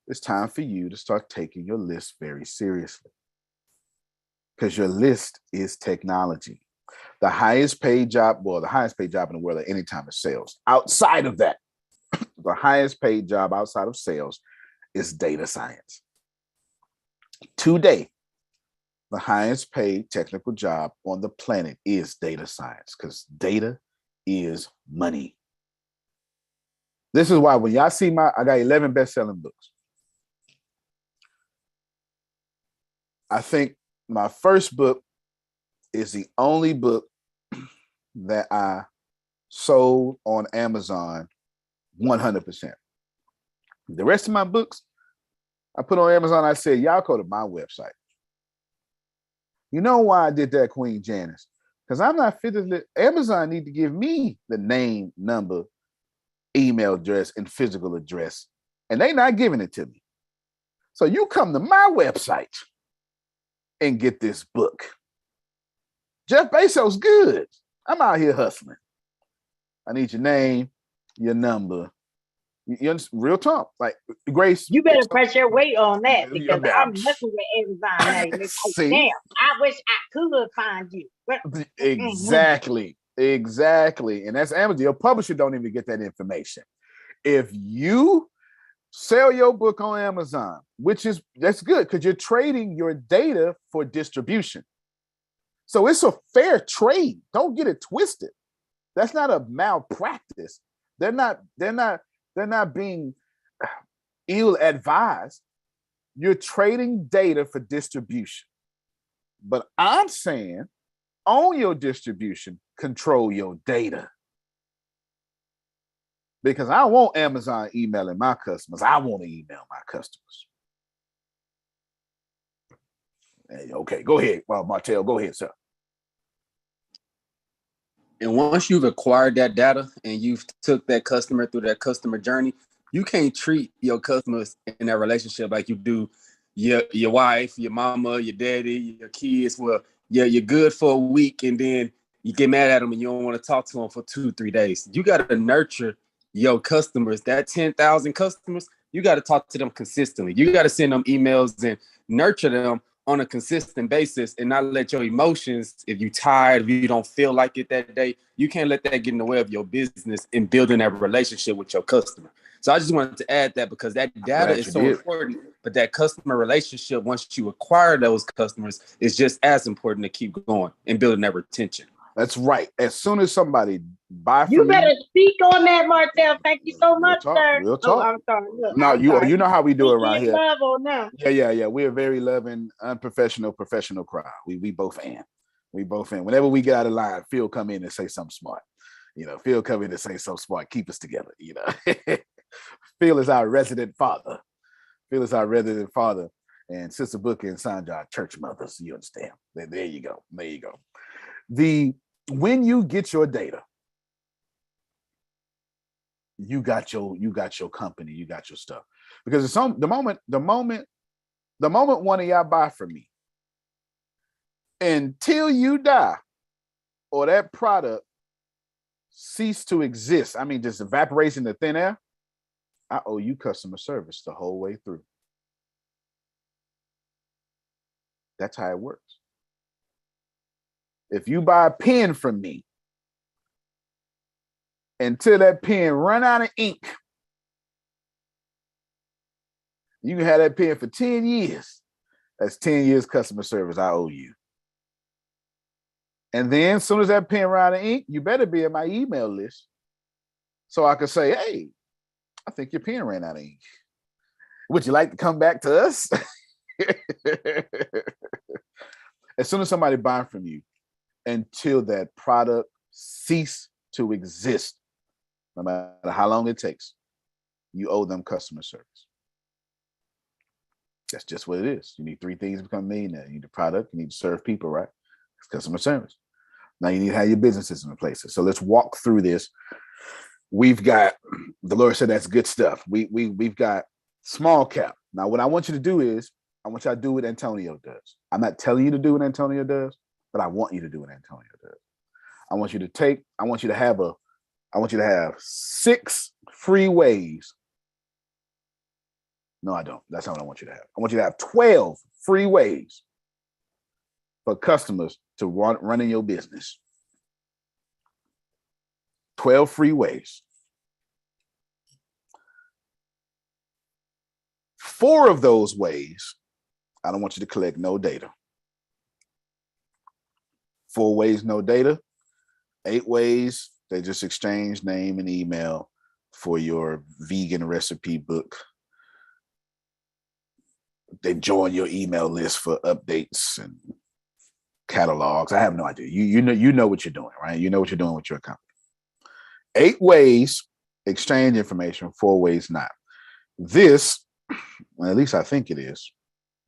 It's time for you to start taking your list very seriously. Because your list is technology. The highest paid job in the world at any time is sales. Outside of that, the highest paid job outside of sales is data science. Today, the highest paid technical job on the planet is data science, because data is money. This is why when y'all see I got 11 best-selling books. I think my first book is the only book that I sold on Amazon 100%. The rest of my books, I put on Amazon. I said, y'all go to my website. You know why I did that, Queen Janice? Because I'm not physically, Amazon need to give me the name, number, email address, and physical address. And they not giving it to me. So you come to my website and get this book. Jeff Bezos good. I'm out here hustling. I need your name, your number. You real talk. Like, Grace. You better press your weight on that, because Yeah, I'm messing with Amazon now. See? Damn, I wish I could find you. Exactly. And that's Amazon. Your publisher don't even get that information. If you sell your book on Amazon, that's good, because you're trading your data for distribution. So it's a fair trade. Don't get it twisted. That's not a malpractice. They're not being ill-advised. You're trading data for distribution. But I'm saying, own your distribution, control your data. Because I don't want Amazon emailing my customers. I want to email my customers. Okay, go ahead, Martell. Go ahead, sir. And once you've acquired that data and you've took that customer through that customer journey, you can't treat your customers in that relationship like you do your wife, your mama, your daddy, your kids. Well, yeah, you're good for a week and then you get mad at them and you don't want to talk to them for 2-3 days. You got to nurture your customers. That 10,000 customers, you got to talk to them consistently. You got to send them emails and nurture them on a consistent basis, and not let your emotions, if you're tired, if you don't feel like it that day, you can't let that get in the way of your business and building that relationship with your customer. So I just wanted to add that, because that data is so important, but that customer relationship, once you acquire those customers, is just as important to keep going and building that retention. That's right. As soon as somebody buy from you better speak on that, Martell. Thank you so much, sir. Real talk. Oh, I'm sorry. Look, No, you know how we do it around here. Love on them. Yeah. We're a very loving, unprofessional, professional crowd. We both in. Whenever we get out of line, Phil come in and say something smart. Phil come in and say something smart. Keep us together. Phil is our resident father. And Sister Booker and Sandra are church mothers. You understand? There you go. When you get your data, you got your company, you got your stuff. Because it's the moment one of y'all buy from me, until you die or that product cease to exist, I mean, just evaporates into thin air, I owe you customer service the whole way through. That's how it works. if you buy a pen from me, until that pen run out of ink, you can have that pen for 10 years. That's 10 years customer service I owe you. And then as soon as that pen run out of ink, you better be in my email list so I can say, hey, I think your pen ran out of ink. Would you like to come back to us? As soon as somebody buys from you, until that product cease to exist, no matter how long it takes, you owe them customer service. That's just what it is. You need three things to become a millionaire. You need the product, you need to serve people, right? It's customer service. Now you need to have your business system in place. So let's walk through this. We've got, the Lord said that's good stuff. We've got small cap. Now what I want you to do is, I want you to do what Antonio does. I'm not telling you to do what Antonio does, but I want you to do what Antonio does. I want you to have 6 free ways. No, I don't. That's not what I want you to have. I want you to have 12 free ways for customers to run in your business. 12 free ways. 4 of those ways, I don't want you to collect no data. 4 ways, no data. 8 ways, they just exchange name and email for your vegan recipe book. They join your email list for updates and catalogs. I have no idea. You know what you're doing, right? You know what you're doing with your company. 8 ways exchange information, 4 ways not. This, well, at least I think it is.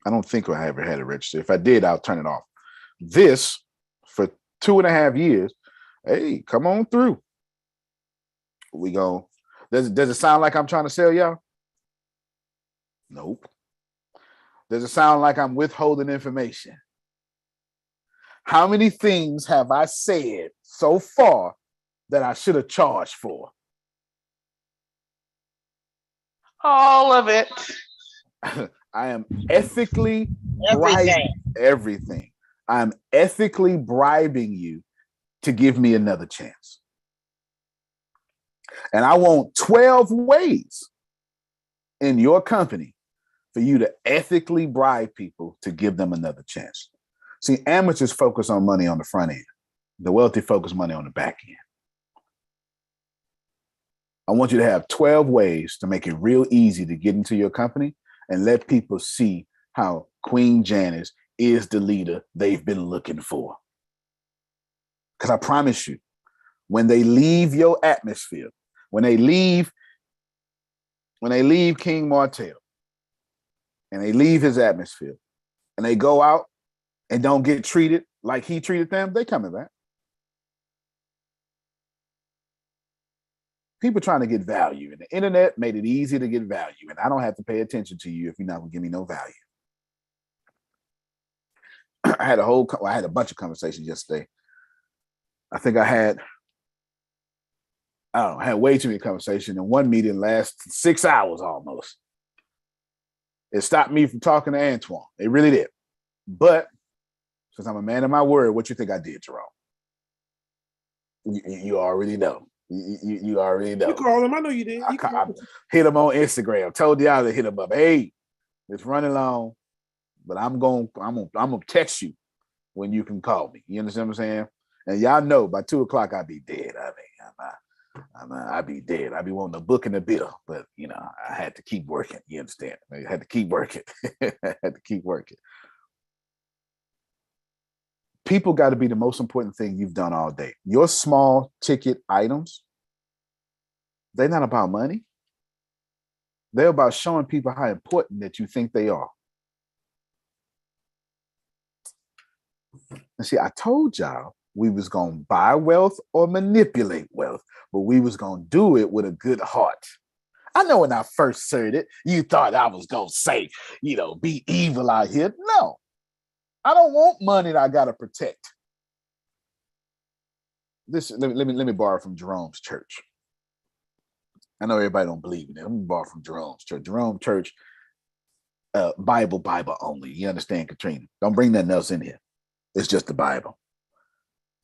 I don't think I ever had it registered. If I did, I'll turn it off. This, for 2.5 years, hey, come on through. We go. Does it sound like I'm trying to sell y'all? Nope. Does it sound like I'm withholding information? How many things have I said so far that I should have charged for? All of it. I am ethically bribing everything. I'm ethically bribing you to give me another chance. And I want 12 ways in your company for you to ethically bribe people to give them another chance. See, amateurs focus on money on the front end. The wealthy focus money on the back end. I want you to have 12 ways to make it real easy to get into your company and let people see how Queen Janice is the leader they've been looking for. Because I promise you, when they leave your atmosphere, when they leave King Martell and they leave his atmosphere and they go out and don't get treated like he treated them, they coming back. People trying to get value, and the internet made it easy to get value, and I don't have to pay attention to you if you're not going to give me no value. I had a bunch of conversations yesterday. I think I had way too many conversations, and one meeting lasted 6 hours almost. It stopped me from talking to Antoine. It really did. But since I'm a man of my word, what you think I did, Jerome? You already know. You already know. You called him. I know you did. I hit him on Instagram. Told y'all to hit him up. Hey, it's running long, but I'm gonna text you when you can call me. You understand what I'm saying? And y'all know by 2:00 I'd be dead. I'd be dead. I'd be wanting to book in the bill, but I had to keep working. You understand? I had to keep working. I had to keep working. People got to be the most important thing you've done all day. Your small ticket items, they're not about money. They're about showing people how important that you think they are. And see, I told y'all we was going to buy wealth or manipulate wealth, but we was going to do it with a good heart. I know when I first heard it, you thought I was going to say, be evil out here. No. I don't want money that I gotta protect. Let me borrow from Jerome's church. I know everybody don't believe in it. Let me borrow from Jerome's church. Jerome Church, Bible only. You understand, Katrina? Don't bring nothing else in here. It's just the Bible.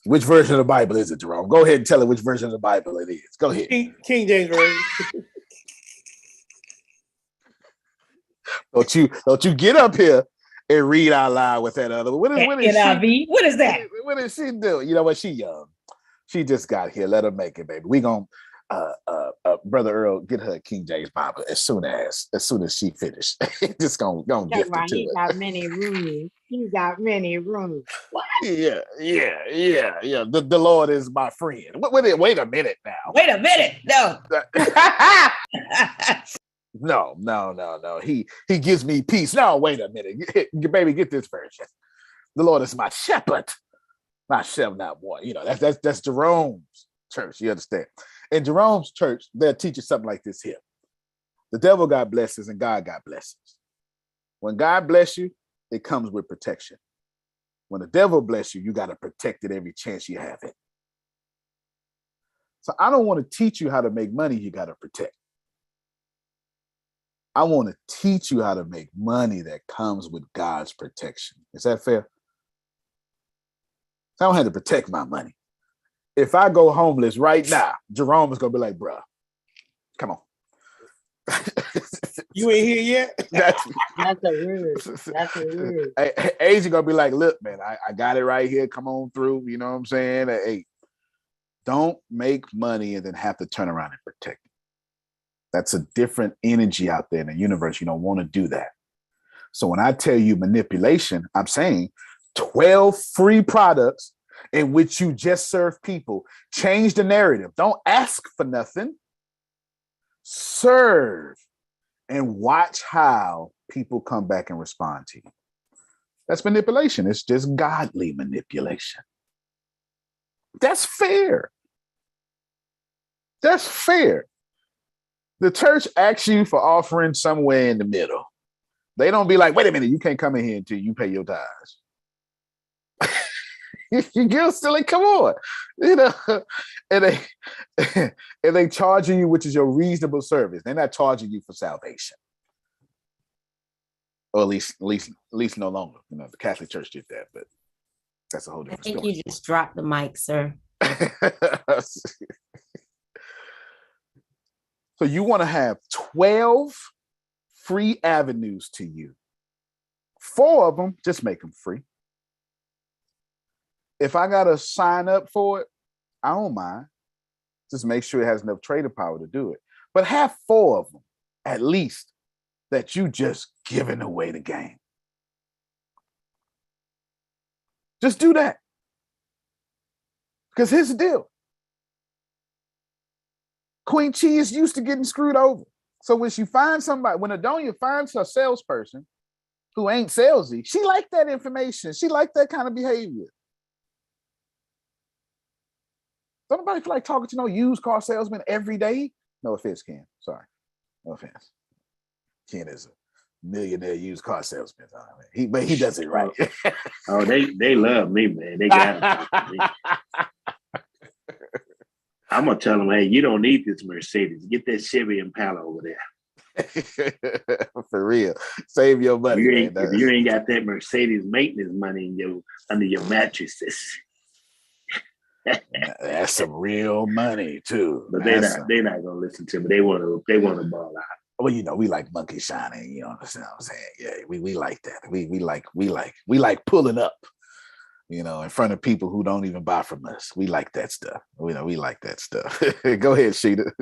Which version of the Bible is it, Jerome? Go ahead and tell her which version of the Bible it is. Go ahead. King James Version. Don't you get up here and read out loud with that other. What is NIV? What is that? What is she doing? You know what? She young. She just got here. Let her make it, baby. We gonna Brother Earl, get her a King James Bible as soon as she finished. Just gonna gift it to he her. got many rooms. He got many rooms. What? Yeah. The Lord is my friend. Wait a minute now. Wait a minute. No. No. He gives me peace. No, wait a minute. Baby, get this version. The Lord is my shepherd. Not shepherd, not one. You know, that's Jerome's church. You understand? In Jerome's church, they'll teach you something like this here. The devil got blessings and God got blessings. When God bless you, it comes with protection. When the devil bless you, you got to protect it every chance you have it. So I don't want to teach you how to make money, you got to protect. I want to teach you how to make money that comes with God's protection. Is that fair? I don't have to protect my money. If I go homeless right now, Jerome is going to be like, bruh, come on. You ain't here yet? That's a word. That's a word. Asia going to be like, look, man, I got it right here. Come on through. You know what I'm saying? Hey, don't make money and then have to turn around and protect it. That's a different energy out there in the universe. You don't want to do that. So when I tell you manipulation, I'm saying 12 free products in which you just serve people. Change the narrative. Don't ask for nothing. Serve and watch how people come back and respond to you. That's manipulation. It's just godly manipulation. That's fair. That's fair. The church asks you for offering somewhere in the middle. They don't be like, wait a minute, you can't come in here until you pay your tithes. You girls still like, come on, you know, and they charging you, which is your reasonable service. They're not charging you for salvation, or at least no longer. You know, the Catholic Church did that, but that's a whole different story. I think you just dropped the mic, sir. So you want to have 12 free avenues to you. 4 of them, just make them free. If I got to sign up for it, I don't mind. Just make sure it has enough trading power to do it. But have 4 of them, at least, that you just giving away the game. Just do that. Because here's the deal. Queen Chi is used to getting screwed over. So when she finds somebody, when Adonia finds her salesperson who ain't salesy, she like that information. She like that kind of behavior. Don't nobody feel like talking to no used car salesman every day? No offense, Ken. Sorry. No offense. Ken is a millionaire used car salesman. But he does it right. Oh, they love me, man. They got it. I'm gonna tell them, hey, you don't need this Mercedes. Get that Chevy Impala over there. For real. Save your money. If you ain't got that Mercedes maintenance money under your mattresses. That's some real money too. But they're not gonna listen to me. They wanna ball out. Well, you know, we like monkey shining, you know what I'm saying? Yeah, we like that. We like pulling up, you know, in front of people who don't even buy from us. We like that stuff. We like that stuff. Go ahead, Sheeta.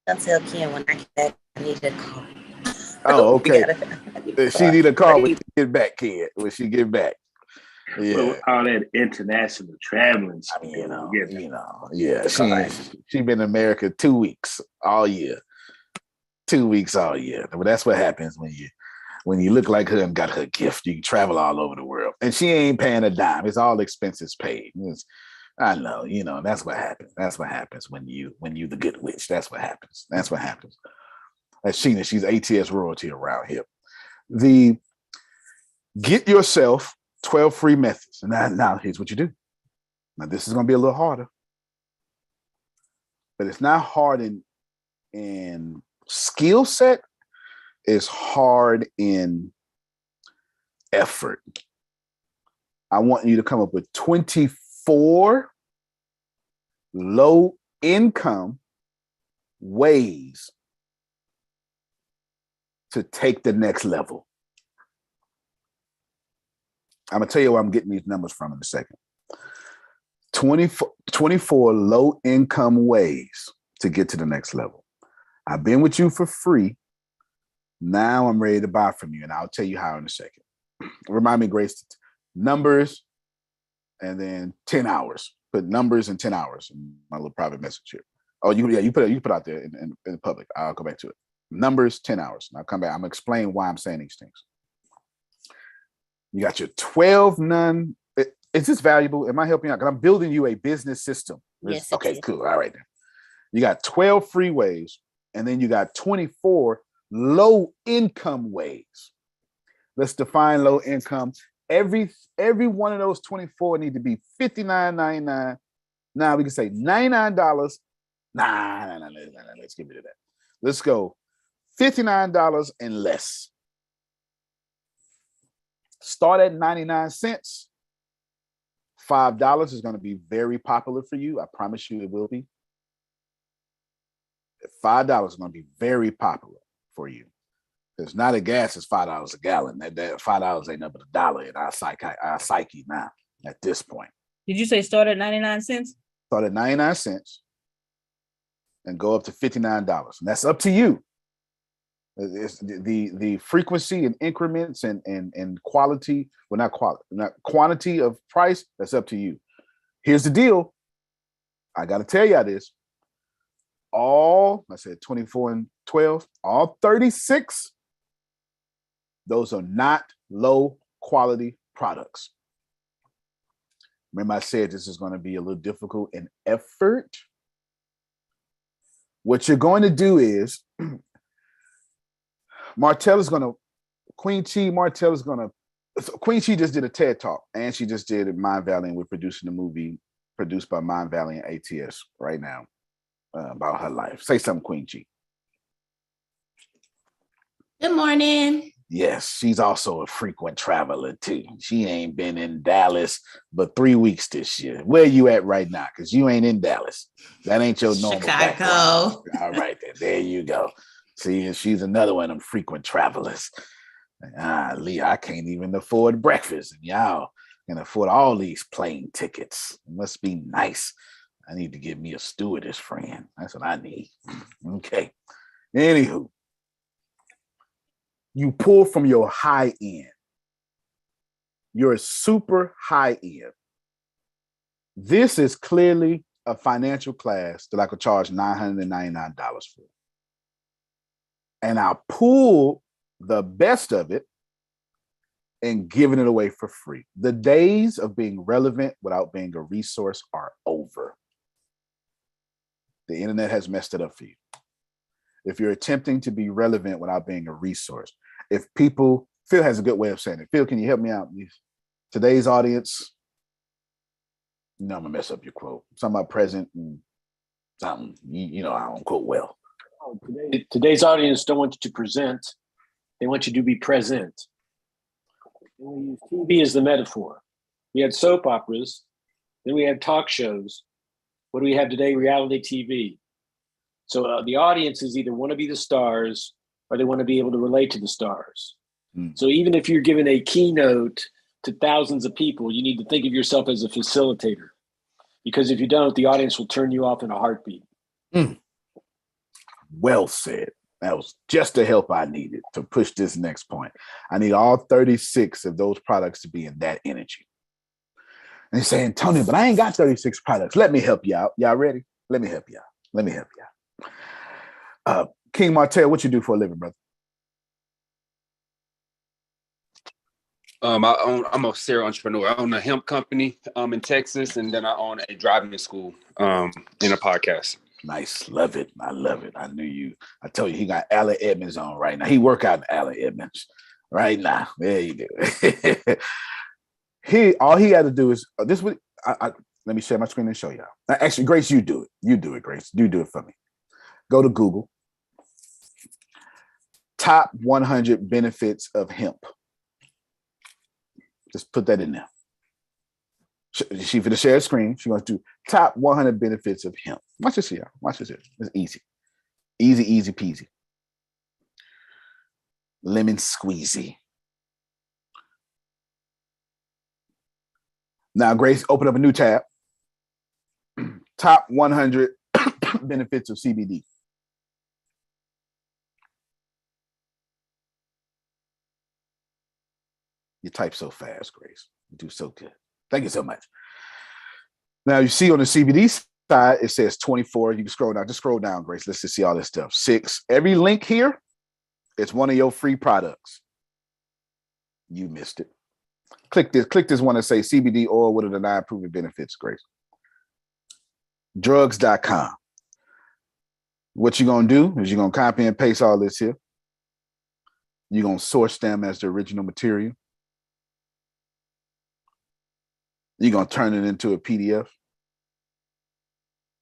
I'll tell Ken when I get back, I need a car. Oh, okay. She need a car when she get back, kid. When she get back. Yeah. Well, all that international traveling. I mean, yeah. She been in America 2 weeks all year. 2 weeks all year. But that's what happens when you look like her and got her gift. You can travel all over the world. And she ain't paying a dime. It's all expenses paid. I know, you know, that's what happens. That's what happens when you the good witch. That's what happens. That's what happens. That's Sheena. She's ATS royalty around here. Get yourself 12 free methods. And now here's what you do. Now this is going to be a little harder. But it's not hard in skill set. It's hard in effort. I want you to come up with 24 low income ways to take the next level. I'm gonna tell you where I'm getting these numbers from in a second. 24 low income ways to get to the next level. I've been with you for free. Now I'm ready to buy from you, and I'll tell you how in a second. Remind me, Grace, numbers and then 10 hours. Put numbers and 10 hours in my little private message here. Oh, you put out there in the public. I'll go back to it. Numbers, 10 hours. And I'll come back. I'm gonna explain why I'm saying these things. You got your 12 none. Is this valuable? Am I helping out? Because I'm building you a business system. Yes. Okay, cool. All right then. You got 12 free ways, and then you got 24 low income ways. Let's define low income. Every one of those 24 need to be $59.99. Now we can say $99. Nah, let's get rid of that. Let's go $59 and less. Start at 99 cents. $5 is going to be very popular for you. I promise you it will be. $5 is going to be very popular for you. Because now the gas is $5 a gallon. That $5 ain't nothing but $1 in our psyche now at this point. Did you say start at 99 cents? Start at 99 cents and go up to $59. And that's up to you. It's the frequency and increments and quality, well, not quantity of price, that's up to you. Here's the deal. I got to tell y'all this. I said 24 and 12, all 36, those are not low quality products. Remember I said this is going to be a little difficult in effort. What you're going to do is Queen Chi just did a TED Talk, and she just did Mind Valley, and we're producing a movie produced by Mind Valley and ATS right now about her life. Say something, Queen Chi. Good morning. Yes, she's also a frequent traveler too. She ain't been in Dallas but 3 weeks this year. Where you at right now? Because you ain't in Dallas. That ain't your normal Chicago. background. All right, then. There you go. See, she's another one of them frequent travelers. Lee, I can't even afford breakfast, and y'all can afford all these plane tickets. It must be nice. I need to get me a stewardess friend. That's what I need. Okay. Anywho, you pull from your high end. You're super high end. This is clearly a financial class that I could charge $999 for. And I'll pull the best of it and giving it away for free. The days of being relevant without being a resource are over. The internet has messed it up for you. If you're attempting to be relevant without being a resource, if people, Phil has a good way of saying it. Phil, can you help me out? Today's audience, I'm gonna mess up your quote. Something about present and something, I don't quote well. Today's audience don't want you to present. They want you to be present. And we use TV as the metaphor. We had soap operas, then we had talk shows. What do we have today? Reality TV. So the audiences either want to be the stars or they want to be able to relate to the stars. So even if you're giving a keynote to thousands of people, you need to think of yourself as a facilitator. Because if you don't, the audience will turn you off in a heartbeat. Well said. That was just the help I needed to push this next point. I need all 36 of those products to be in that energy. And he's saying, Tony, but I ain't got 36 products. Let me help you out. Y'all ready? Let me help you out. King Martell, what you do for a living, brother? I'm a serial entrepreneur. I own a hemp company in Texas, and then I own a driving school in a podcast. Nice. Love it. I love it. I knew you. I told you he got Allen Edmonds on right now. He work out in Allen Edmonds right now. There you do. All he had to do is this. Let me share my screen and show y'all. Actually, Grace, you do it. You do it, Grace. You do it for me. Go to Google. Top 100 benefits of hemp. Just put that in there. She for the share screen. She's going to do top 100 benefits of hemp. Watch this here. Watch this here. It's easy. Easy peasy. Lemon squeezy. Now, Grace, open up a new tab. Top 100 benefits of CBD. You type so fast, Grace. You do so good. Thank you so much. Now, you see on the CBD side, it says 24. You can scroll down. Just scroll down, Grace. Let's just see all this stuff. 6. Every link here is one of your free products. You missed it. Click this one and say CBD oil with the 9 proven benefits, Grace. Drugs.com. What you're going to do is you're going to copy and paste all this here. You're going to source them as the original material. You're going to turn it into a PDF.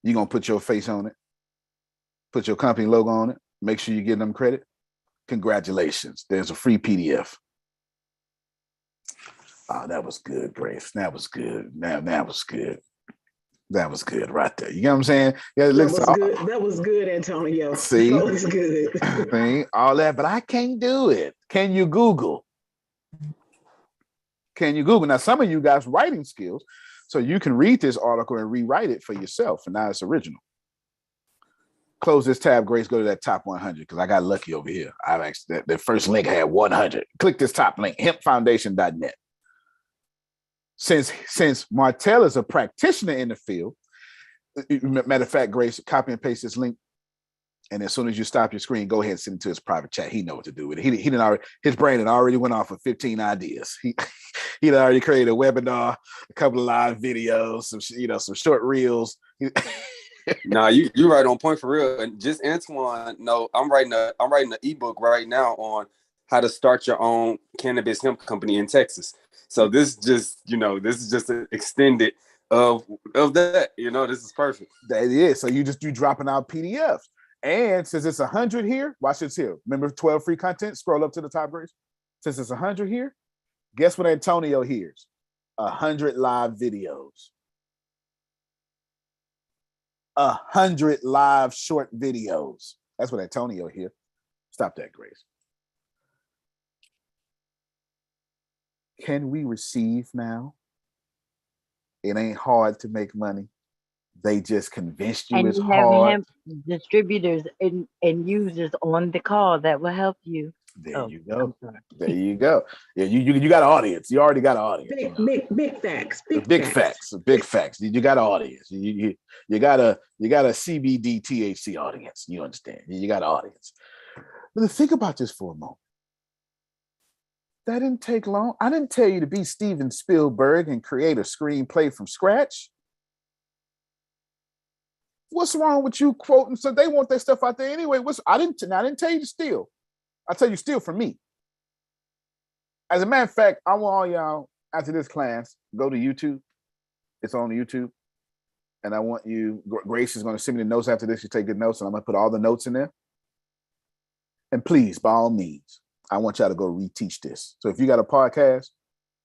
You're going to put your face on it. Put your company logo on it. Make sure you give them credit. Congratulations. There's a free PDF. Oh, that was good, Grace. That was good. That was good. That was good right there. You know what I'm saying? Yeah, that was good. That was good, Antonio. See? That was good. See? All that, but I can't do it. Can you Google? Can you Google? Now, some of you guys writing skills, so you can read this article and rewrite it for yourself, and now it's original. Close this tab, Grace. Go to that top 100 because I got lucky over here. I've actually the first link had 100. Click this top link, hempfoundation.net. Since Martell is a practitioner in the field, matter of fact, Grace, copy and paste this link, and as soon as you stop your screen, go ahead and send it to his private chat. He know what to do with it. He didn't already. His brain had already went off of 15 ideas. He had already created a webinar, a couple of live videos, some short reels. Nah, you right on point for real. And just Antoine, no, I'm writing an ebook right now on how to start your own cannabis hemp company in Texas. So this is just an extended of that. This is perfect. That is. So you dropping out PDFs. And since it's 100 here, watch this here. Remember 12 free content? Scroll up to the top, Grace. Since it's 100 here, guess what Antonio hears? 100 live videos. 100 live short videos. That's what Antonio hear. Stop that, Grace. Can we receive now? It ain't hard to make money. They just convinced you it's hard. Hemp distributors and users on the call that will help you. There you go. There you go. Yeah, you got an audience. You already got an audience. Big facts. Big facts. You got an audience. You got a CBD THC audience. You understand? You got an audience. But think about this for a moment. That didn't take long. I didn't tell you to be Steven Spielberg and create a screenplay from scratch. What's wrong with you quoting? So they want their stuff out there anyway. I didn't tell you to steal. I tell you steal from me. As a matter of fact, I want all y'all after this class go to YouTube. It's on YouTube, and I want you. Grace is going to send me the notes after this. You take good notes, and I'm going to put all the notes in there. And please, by all means, I want y'all to go reteach this. So if you got a podcast,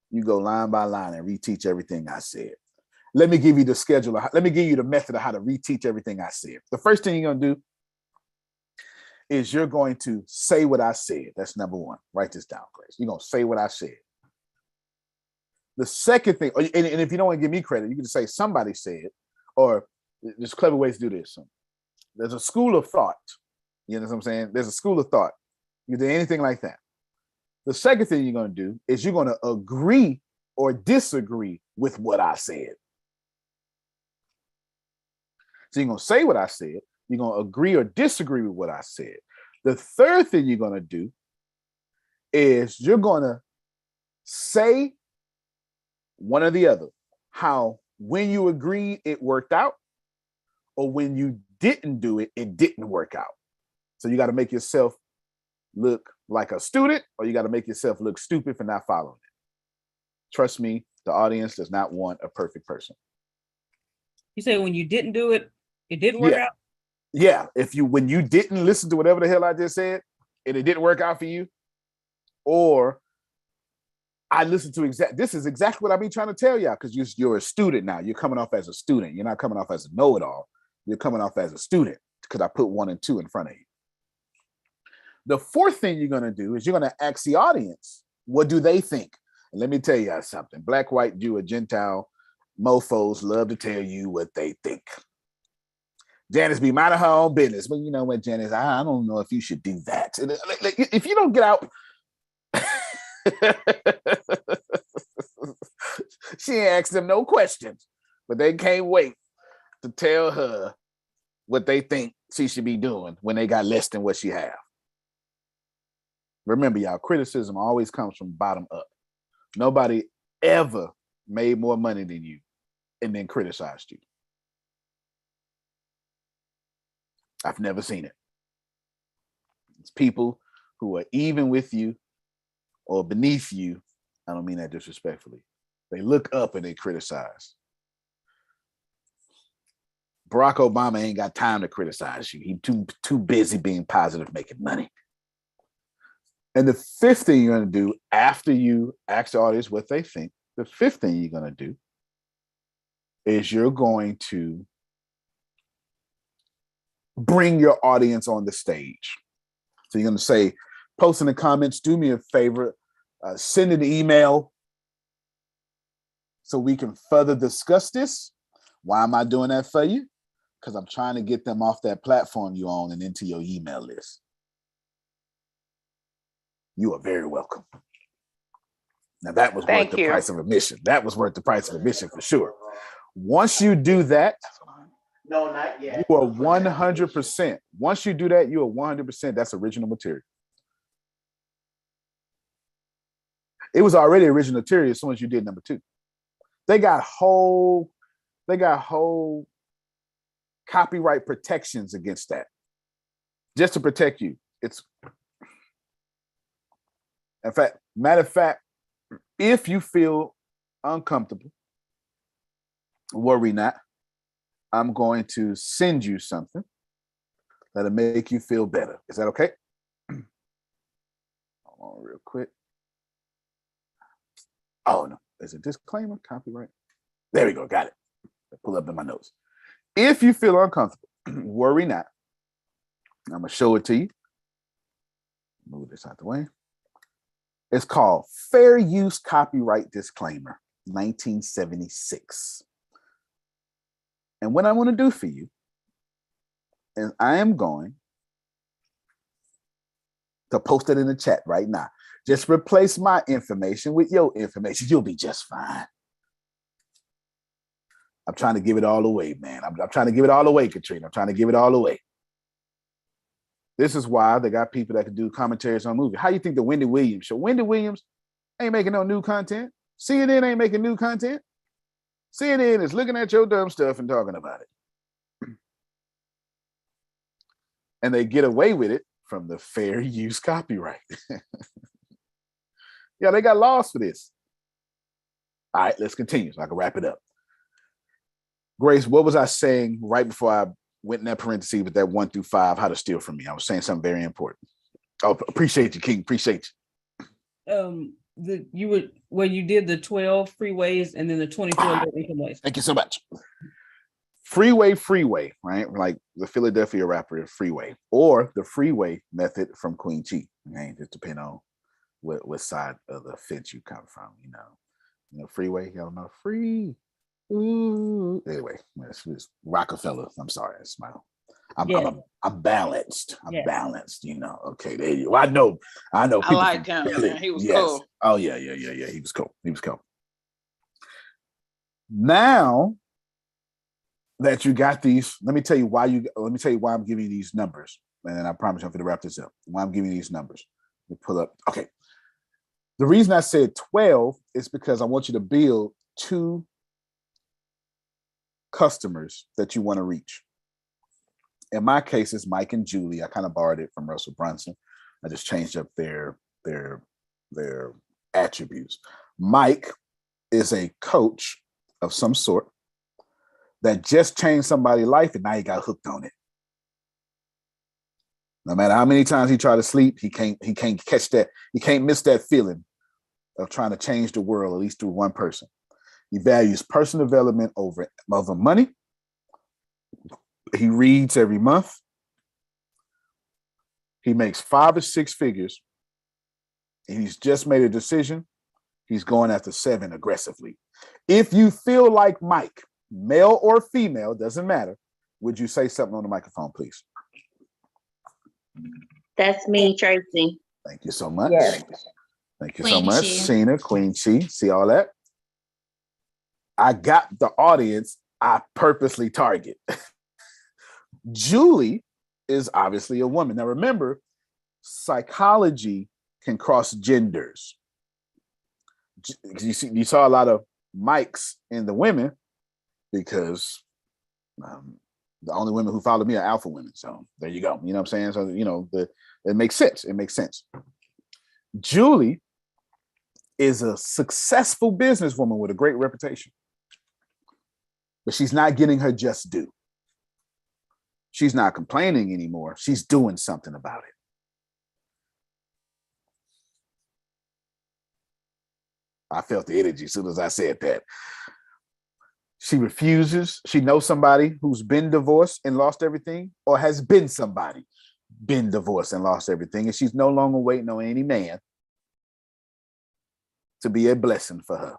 you go line by line and reteach everything I said. Let me give you the schedule. Let me give you the method of how to reteach everything I said. The first thing you're going to do is you're going to say what I said. That's number one. Write this down, Grace. You're going to say what I said. The second thing, and if you don't want to give me credit, you can just say somebody said, or there's clever ways to do this. There's a school of thought. You know what I'm saying? There's a school of thought. You do anything like that. The second thing you're going to do is you're going to agree or disagree with what I said. So you're going to say what I said. You're going to agree or disagree with what I said. The third thing you're going to do is you're going to say one or the other, how when you agreed, it worked out, or when you didn't do it, it didn't work out. So you got to make yourself look like a student, or you got to make yourself look stupid for not following it. Trust me, the audience does not want a perfect person. You say when you didn't do it, it didn't work out? Yeah. When you didn't listen to whatever the hell I just said, and it didn't work out for you, or I listen to this is exactly what I've been trying to tell y'all, because you're a student now. You're coming off as a student. You're not coming off as a know-it-all. You're coming off as a student because I put 1 and 2 in front of you. The fourth thing you're going to do is you're going to ask the audience, what do they think? And let me tell y'all something. Black, white, Jew, or Gentile mofos love to tell you what they think. Janice be minding her own business. But you know what, Janice, I don't know if you should do that. If you don't get out, she ain't asked them no questions, but they can't wait to tell her what they think she should be doing when they got less than what she have. Remember, y'all, criticism always comes from bottom up. Nobody ever made more money than you and then criticized you. I've never seen it. It's people who are even with you or beneath you. I don't mean that disrespectfully. They look up and they criticize. Barack Obama ain't got time to criticize you. He's too busy being positive, making money. And the fifth thing you're going to do after you ask the audience what they think, the fifth thing you're going to do is you're going to bring your audience on the stage. So you're going to say, post in the comments, do me a favor, send an email so we can further discuss this. Why am I doing that for you? Because I'm trying to get them off that platform you own and into your email list. You are very welcome. Now that was worth the price of admission. That was worth the price of admission for sure. Once you do that, No, not yet. you are 100%. Once you do that, you are 100%. That's original material. It was already original material as soon as you did number 2. They got whole copyright protections against that. Just to protect you. Matter of fact, if you feel uncomfortable, worry not. I'm going to send you something that'll make you feel better. Is that okay? Hold on real quick. Oh, no. There's a disclaimer, copyright. There we go. Got it. Pull up in my notes. If you feel uncomfortable, worry not. I'm going to show it to you. Move this out the way. It's called Fair Use Copyright Disclaimer, 1976. And what I want to do for you is I am going to post it in the chat right now. Just replace my information with your information. You'll be just fine. I'm trying to give it all away, man. I'm trying to give it all away, Katrina. I'm trying to give it all away. This is why they got people that can do commentaries on movies. How you think the Wendy Williams show? Wendy Williams ain't making no new content. CNN ain't making new content. CNN is looking at your dumb stuff and talking about it. And they get away with it from the fair use copyright. Yeah, they got laws for this. All right, let's continue so I can wrap it up. Grace, what was I saying right before I went in that parenthesis with that 1 through 5, how to steal from me? I was saying something very important. Oh, appreciate you, King. Appreciate you. You did the 12 freeways and then the 24 low income ways. Thank you so much. Freeway, right? Like the Philadelphia rapper Freeway, or the freeway method from Queen Chi. Okay, just depending on what side of the fence you come from. You know, freeway. Y'all know free. Ooh. Anyway, it's Rockefeller. I'm sorry, it's my. I'm balanced. I'm balanced. You know. Okay, there you. I know. I like him. Yeah, he was cool. Oh yeah. He was cool. Now that you got these, let me tell you why I'm giving you these numbers, and then I promise I'm going to wrap this up. Why I'm giving you these numbers. Let me pull up. Okay. The reason I said 12 is because I want you to build 2 customers that you want to reach. In my case, it's Mike and Julie. I kind of borrowed it from Russell Brunson. I just changed up their attributes. Mike is a coach of some sort that just changed somebody's life, and now he got hooked on it. No matter how many times he tried to sleep, he can't catch that. He can't miss that feeling of trying to change the world, at least through one person. He values personal development over money. He reads every month. He makes 5 or 6 figures. And he's just made a decision. He's going after 7 aggressively. If you feel like Mike, male or female, doesn't matter, would you say something on the microphone, please? That's me, Tracy. Thank you so much. Yes. Thank you Queen so much, Chi. Sheena, Queen Chi. See all that? I got the audience I purposely target. Julie is obviously a woman. Now remember, psychology can cross genders. You saw a lot of Mikes in the women because the only women who follow me are alpha women. So there you go. You know what I'm saying? So, you know, it makes sense. It makes sense. Julie is a successful businesswoman with a great reputation, but she's not getting her just due. She's not complaining anymore. She's doing something about it. I felt the energy as soon as I said that. She refuses. She knows somebody who's been divorced and lost everything, or has been somebody been divorced and lost everything, and she's no longer waiting on any man to be a blessing for her.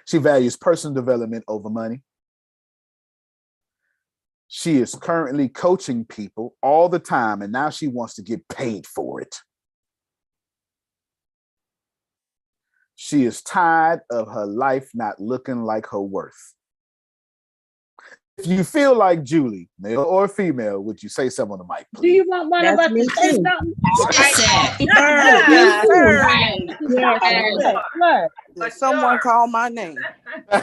She values personal development over money. She is currently coaching people all the time, and now she wants to get paid for it. She is tired of her life not looking like her worth. If you feel like Julie, male or female, would you say something on the mic, please? Do you want one of us to say something? Did someone call my name? All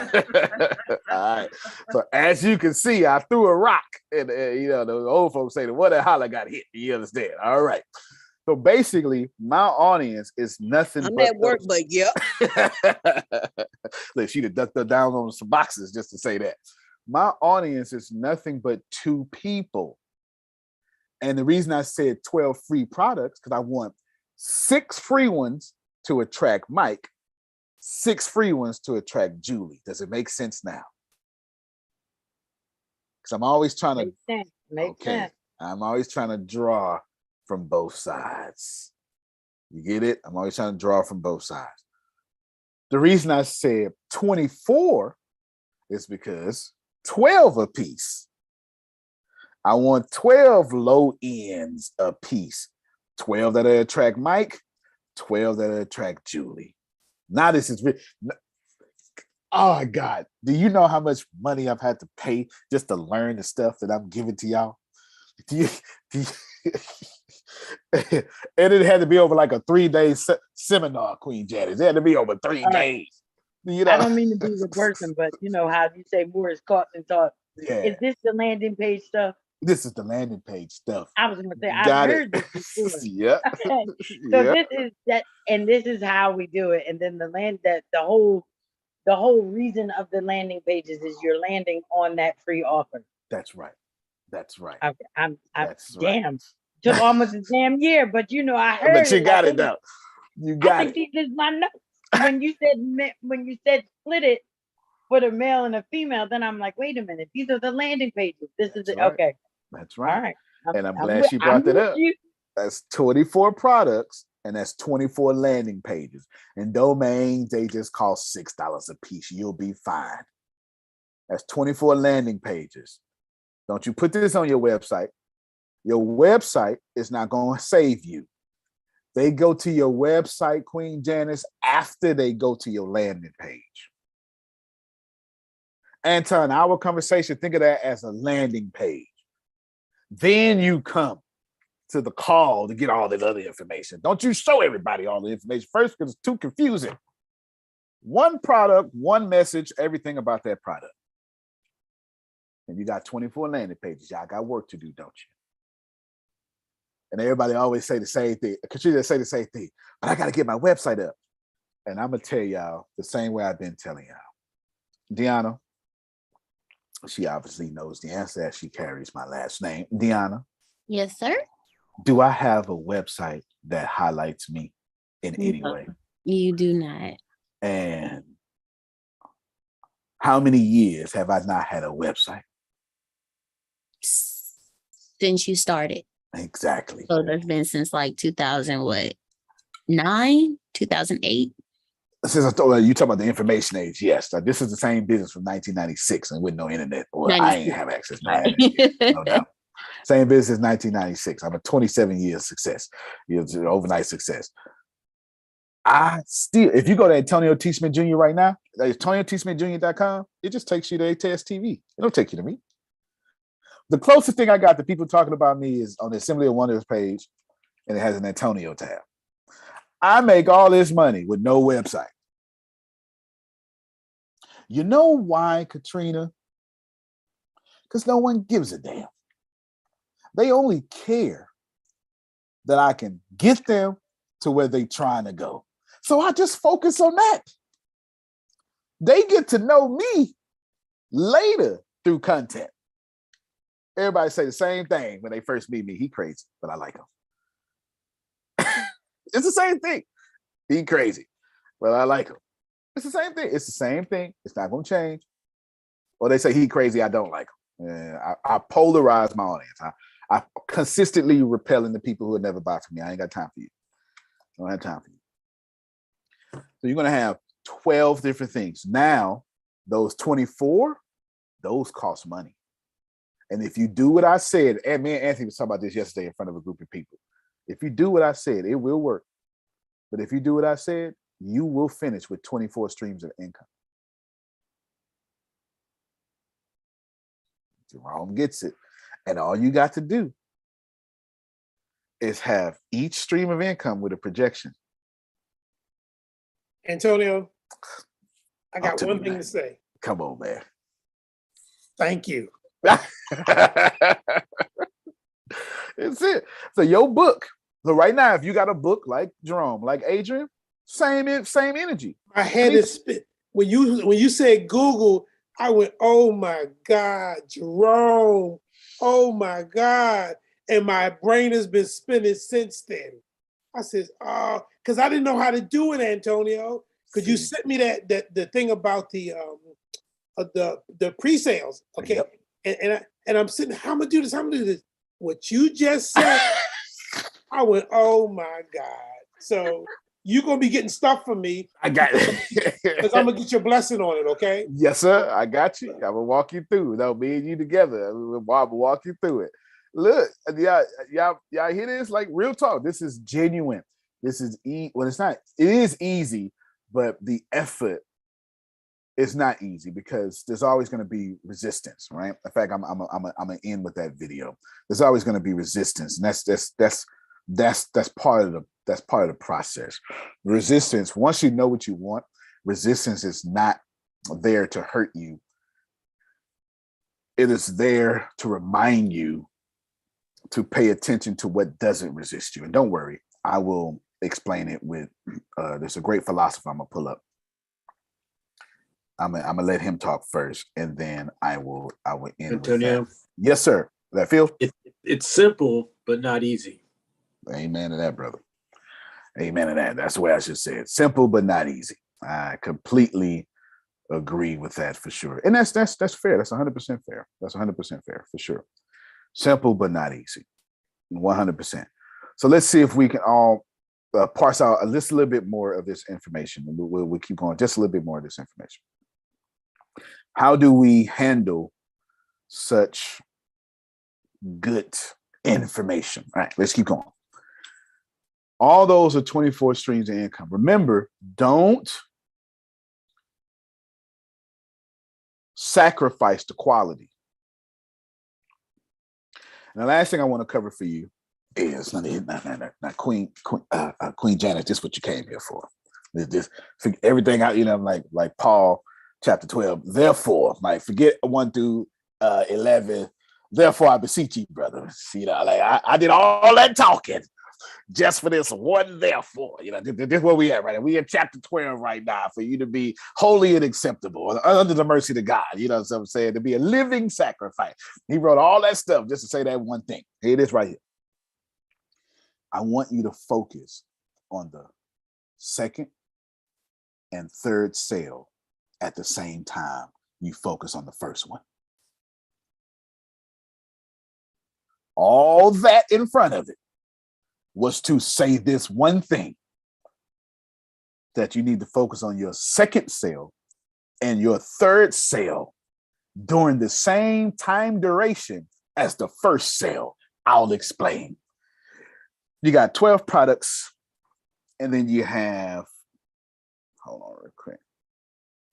right. So as you can see, I threw a rock, and you know, the old folks say the one that holler got hit. You understand? All right. So basically, my audience is nothing. I'm but at work, but yep. Look, she'd have ducked her down on some boxes just to say that. My audience is nothing but 2 people. And the reason I said 12 free products, because I want 6 free ones to attract Mike, 6 free ones to attract Julie. Does it make sense now? Because I'm always trying to Makes sense. I'm always trying to draw from both sides. You get it? I'm always trying to draw from both sides. The reason I said 24 is because 12 a piece. I want 12 low ends a piece. 12 that attract Mike, 12 that attract Julie. Now this is oh my God. Do you know how much money I've had to pay just to learn the stuff that I'm giving to y'all? And it had to be over like a 3-day seminar, Queen Janice. It had to be over 3 days. You know? I don't mean to be the person, but you know how you say more is caught than taught. Yeah. Is this the landing page stuff? This is the landing page stuff. I was going to say, I've Got heard it. this before. Yeah. So Yeah. this is that, and this is how we do it. And then the whole reason of the landing pages is you're landing on that free offer. That's right. That's right. I'm That's damn. right. Took almost a damn year, but you know, I heard But you got like, it now. You I got think it. these is my notes. When you said split it for the male and a female, then I'm like, wait a minute, these are the landing pages. This is it. right. Okay. That's right. All right. And I'm glad she brought that up. That's 24 products, and that's 24 landing pages. And domains, they just cost $6 a piece. You'll be fine. That's 24 landing pages. Don't you put this on your website. Your website is not going to save you. They go to your website, Queen Janice, after they go to your landing page. Anton, our conversation, think of that as a landing page. Then you come to the call to get all that other information. Don't you show everybody all the information first because it's too confusing. One product, one message, everything about that product. And you got 24 landing pages. Y'all got work to do, don't you? And everybody always say the same thing. Katrina say the same thing, but I got to get my website up. And I'm going to tell y'all the same way I've been telling y'all. Deanna, she obviously knows the answer as she carries my last name. Deanna. Yes, sir. Do I have a website that highlights me in any way? You do not. And how many years have I not had a website? Since you started. Exactly. So that's been since like 2000, what? 9, 2008. Since I thought you talk about the information age, yes. This is the same business from 1996 and with no internet. Well, I ain't have access to no internet, no doubt. Same business 1996. I'm a 27-year success, overnight success. I still, if you go to Antonio T. Smith Jr. right now, AntonioTSmithJr.com, it just takes you to ATS TV. It don't take you to me. The closest thing I got to people talking about me is on the Assembly of Wonders page, and it has an Antonio tab. I make all this money with no website. You know why, Katrina? Because no one gives a damn. They only care that I can get them to where they're trying to go. So I just focus on that. They get to know me later through content. Everybody say the same thing when they first meet me. He crazy, but I like him. It's the same thing. He crazy, but I like him. It's the same thing. It's the same thing. It's not going to change. Or they say he crazy, I don't like him. I polarize my audience. I consistently repelling the people who would never buy from me. I ain't got time for you. I don't have time for you. So you're going to have 12 different things. Now, those 24, those cost money. And if you do what I said, and me and Anthony was talking about this yesterday in front of a group of people. If you do what I said, it will work. But if you do what I said, you will finish with 24 streams of income. Jerome gets it. And all you got to do is have each stream of income with a projection. Antonio, I got one thing to say. Come on, man. Thank you. It's it. So your book. So right now, if you got a book like Jerome, like Adrian, same energy. My head is spit. When you said Google, I went, oh my God, Jerome. Oh my God. And my brain has been spinning since then. I said, oh, because I didn't know how to do it, Antonio. Because you sent me that the thing about the pre-sales. Okay. Yep. And I'm sitting, how am I do this? How am I do this? What you just said, I went, oh my God. So you're gonna be getting stuff from me. I got it. Because I'm gonna get your blessing on it, okay? Yes, sir. I got you. I'm gonna walk you through. No, me and you together. I'm gonna walk you through it. Look, y'all hear this? Like real talk. This is genuine. This is well, it's not, it is easy, but the effort is not easy because there's always going to be resistance, right? In fact, I'm gonna end with that video. There's always going to be resistance, and that's part of the process. Resistance. Once you know what you want, resistance is not there to hurt you. It is there to remind you to pay attention to what doesn't resist you. And don't worry, I will explain it with. There's a great philosopher I'm gonna pull up. I'm gonna let him talk first, and then I will end Antonio. with that. Yes, sir. That feel? It's simple, but not easy. Amen to that, brother. Amen to that. That's the way I should say it. Simple, but not easy. I completely agree with that for sure. And that's fair. That's 100% fair. That's 100% fair for sure. Simple, but not easy. 100%. So let's see if we can all parse out a little bit more of this information. We'll keep going. Just a little bit more of this information. How do we handle such good information? All right, let's keep going. All those are 24 streams of income. Remember, don't sacrifice the quality. And the last thing I want to cover for you is not Queen Janet. This is what you came here for. This everything out, like Paul chapter 12. Therefore, forget 1 through 11. Therefore, I beseech you, brother. I did all that talking just for this one. Therefore, this is where we at right now. We in chapter 12 right now for you to be holy and acceptable under the mercy of God. You know what I'm saying? To be a living sacrifice. He wrote all that stuff just to say that one thing. Here it is right here. I want you to focus on the second, and third sale at the same time you focus on the first one. All that in front of it was to say this one thing, that you need to focus on your second sale and your third sale during the same time duration as the first sale. I'll explain. You got 12 products, and then you have, hold on real quick.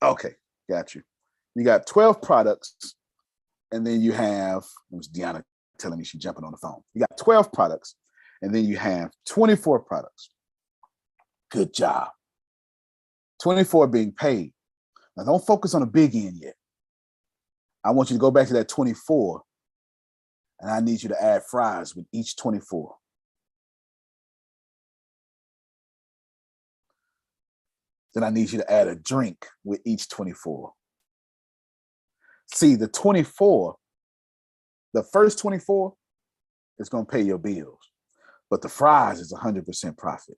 Okay, got you. You got 12 products, and then you have, it was Deanna telling me she's jumping on the phone. You got 12 products, and then you have 24 products. Good job. 24 being paid. Now don't focus on the big end yet. I want you to go back to that 24, and I need you to add fries with each 24. Then I need you to add a drink with each 24. See, the 24, the first 24 is going to pay your bills, but the fries is 100% profit.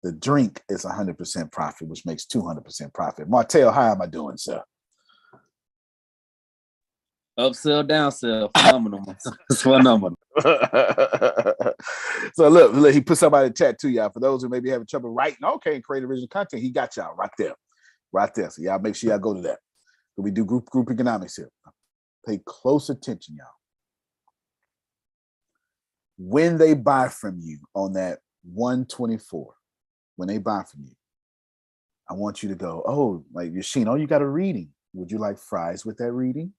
The drink is 100% profit, which makes 200% profit. Martell, how am I doing, sir? Upsell, downsell, phenomenal. It's phenomenal. So look, he put somebody in chat to y'all. For those who may be having trouble writing, okay, and create original content, he got y'all right there. Right there. So y'all make sure y'all go to that. So we do group economics here. Pay close attention, y'all. When they buy from you on that 124, when they buy from you, I want you to go, oh, like Yasheen, oh, you got a reading. Would you like fries with that reading?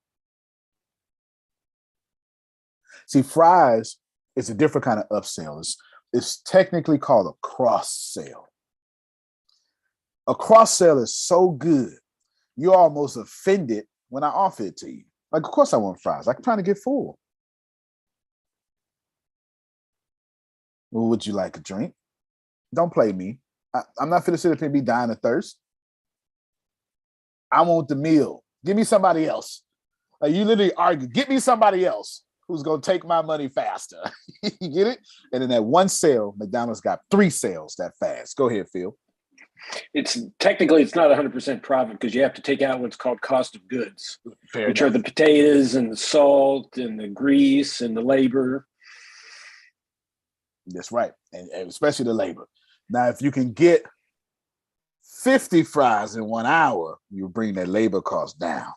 See, fries is a different kind of upsell. It's technically called a cross sale. A cross sale is so good, you're almost offended when I offer it to you. Like, of course I want fries. I'm trying to get full. Well, would you like a drink? Don't play me. I'm not finna sit up here and be dying of thirst. I want the meal. Give me somebody else. Like, you literally argue, get me somebody else who's going to take my money faster. You get it? And in that one sale, McDonald's got 3 sales that fast. Go ahead, Phil. It's technically, it's not 100% profit because you have to take out what's called cost of goods, which are the potatoes and the salt and the grease and the labor. That's right. And especially the labor. Now, if you can get 50 fries in 1 hour, you bring that labor cost down.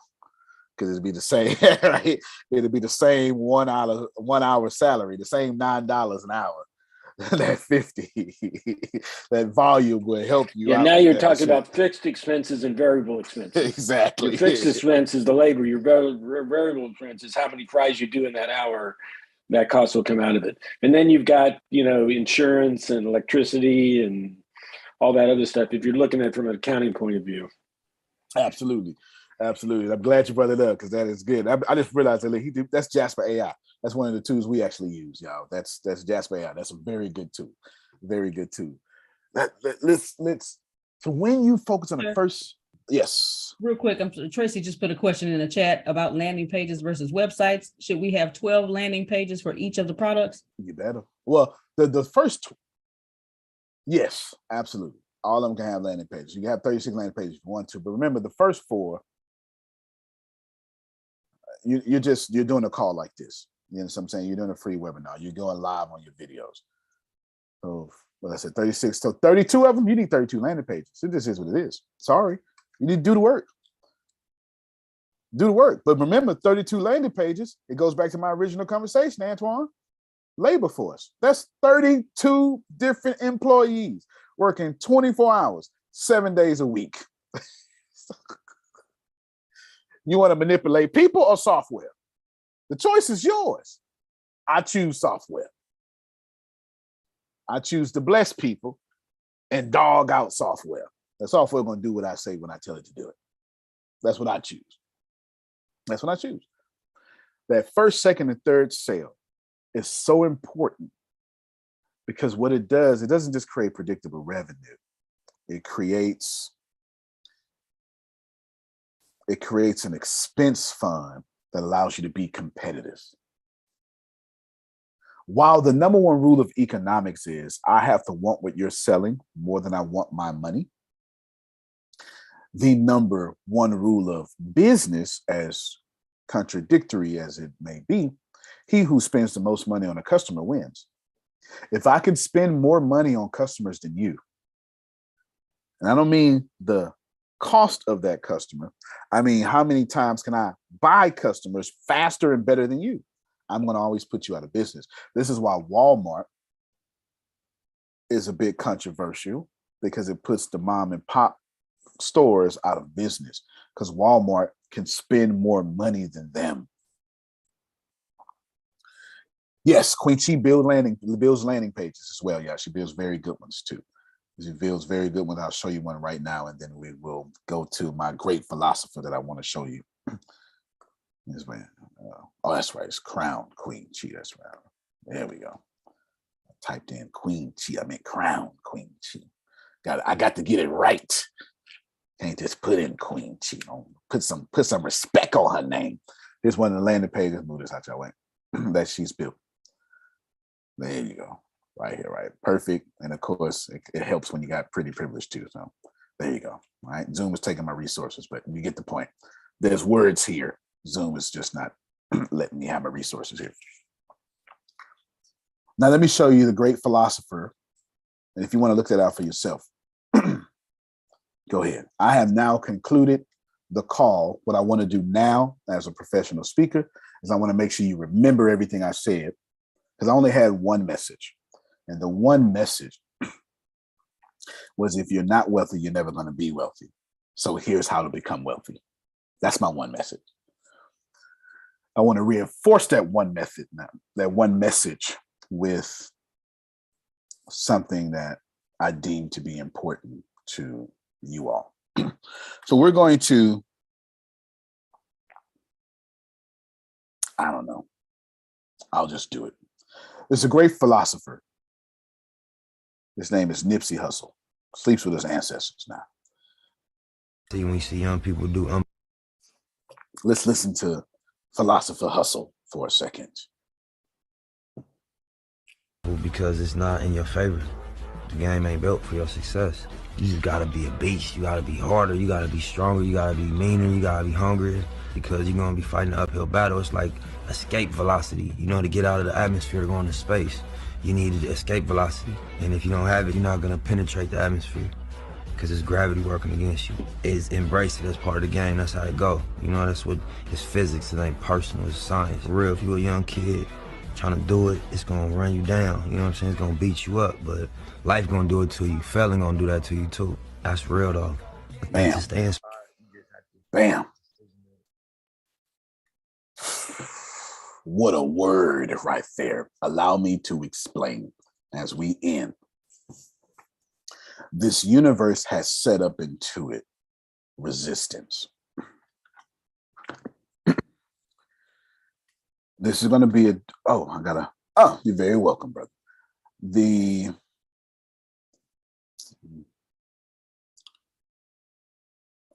Because it'd be the same, right? It'd be the same 1 hour salary, the same $9 an hour. That 50, that volume will help you. Yeah, out now with you're that talking shit. about fixed expenses and variable expenses. Exactly. Your fixed expense is the labor. Your variable expense is how many fries you do in that hour. That cost will come out of it. And then you've got, insurance and electricity and all that other stuff if you're looking at it from an accounting point of view. Absolutely. Absolutely. I'm glad you brought it up because that is good. I just realized that that's Jasper AI. That's one of the tools we actually use, y'all. That's Jasper AI. That's a very good tool. Very good tool. Let's so when you focus on the first, yes. Real quick, Tracy just put a question in the chat about landing pages versus websites. Should we have 12 landing pages for each of the products? You better. Well, the first, yes, absolutely. All of them can have landing pages. You can have 36 landing pages if you want to, but remember the first 4, you're doing a call like this. You know what I'm saying? You're doing a free webinar. You're going live on your videos. So, well, I said 36. So 32 of them, you need 32 landing pages. So this is what it is. Sorry. You need to do the work. Do the work. But remember, 32 landing pages, it goes back to my original conversation, Antoine. Labor force. That's 32 different employees working 24 hours, 7 days a week. You want to manipulate people or software? The choice is yours. I choose software. I choose to bless people and dog out software. The software going to do what I say when I tell it to do it. That's what I choose. That's what I choose. That first, second, and third sale is so important because what it does, it doesn't just create predictable revenue. It creates an expense fund that allows you to be competitive. While the number one rule of economics is I have to want what you're selling more than I want my money, the number one rule of business, as contradictory as it may be, he who spends the most money on a customer wins. If I could spend more money on customers than you, and I don't mean the cost of that customer, I mean, how many times can I buy customers faster and better than you? I'm going to always put you out of business. This is why Walmart is a bit controversial, because it puts the mom and pop stores out of business, because Walmart can spend more money than them. Yes, Queen Chi builds landing pages as well. Yeah, she builds very good ones too. She builds very good ones. I'll show you one right now, and then we will go to my great philosopher that I want to show you. This man, oh, that's right. It's Crown Queen Chi. That's right. There we go. I typed in Queen Chi. I mean Crown Queen Chi. I got to get it right. Can't just put in Queen Chi. Put some respect on her name. Here's one of the landing pages. Move this out your way. That she's built. There you go. Right here, right? Perfect. And of course, it helps when you got pretty privilege too. So there you go. All right. Zoom is taking my resources, but you get the point. There's words here. Zoom is just not letting me have my resources here. Now, let me show you the great philosopher. And if you want to look that out for yourself, go ahead. I have now concluded the call. What I want to do now as a professional speaker is I want to make sure you remember everything I said, because I only had one message. And the one message was, if you're not wealthy, you're never going to be wealthy. So here's how to become wealthy. That's my one message. I want to reinforce that one method now, that one message, with something that I deem to be important to you all. So we're going to, I don't know, I'll just do it. There's a great philosopher. His name is Nipsey Hussle. Sleeps with his ancestors now. See, when you see young people do Let's listen to Philosopher Hustle for a second. because it's not in your favor. The game ain't built for your success. You just gotta be a beast. You gotta be harder. You gotta be stronger. You gotta be meaner. You gotta be hungrier, because you're gonna be fighting an uphill battle. It's like escape velocity. You know, to get out of the atmosphere to go into space, you need escape velocity. And if you don't have it, you're not gonna penetrate the atmosphere, because it's gravity working against you. It's embrace it as part of the game. That's how it go. You know, that's what, it's physics. It ain't personal. It's science. For real, if you're a young kid trying to do it, it's gonna run you down. You know what I'm saying? It's gonna beat you up, but life gonna do it to you. Failing gonna do that to you too. That's real though. Bam. To stay inspired. Bam. What a word right there. Allow me to explain as we end. This universe has set up into it resistance. This is going to be you're very welcome, brother.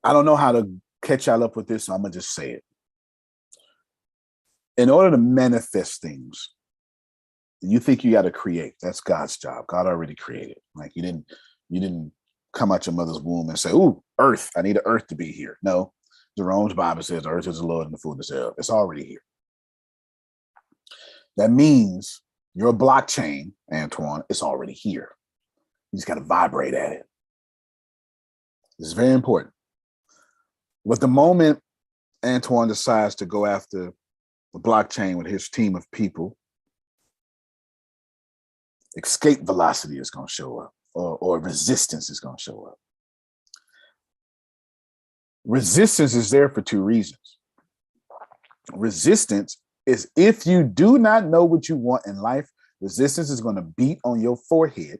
I don't know how to catch y'all up with this, so I'm going to just say it. In order to manifest things, you think you got to create. That's God's job. God already created. Like you didn't come out your mother's womb and say, "Ooh, earth, I need the earth to be here." No, Jerome's Bible says the earth is the Lord and the fullness thereof. It's already here. That means your blockchain, Antoine, is already here. You just got to vibrate at it. It's very important. With the moment Antoine decides to go after the blockchain with his team of people, escape velocity is going to show up, or resistance is going to show up. Resistance is there for two reasons. Resistance is if you do not know what you want in life, resistance is going to beat on your forehead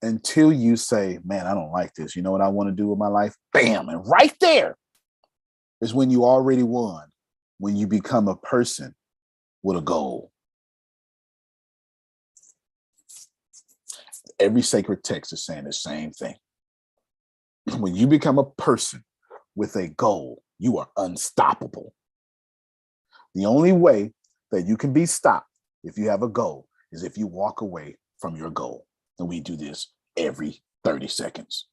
until you say, "Man, I don't like this. You know what I want to do with my life?" Bam. And right there is when you already won, when you become a person with a goal. Every sacred text is saying the same thing. When you become a person with a goal, you are unstoppable. The only way that you can be stopped if you have a goal is if you walk away from your goal. And we do this every 30 seconds.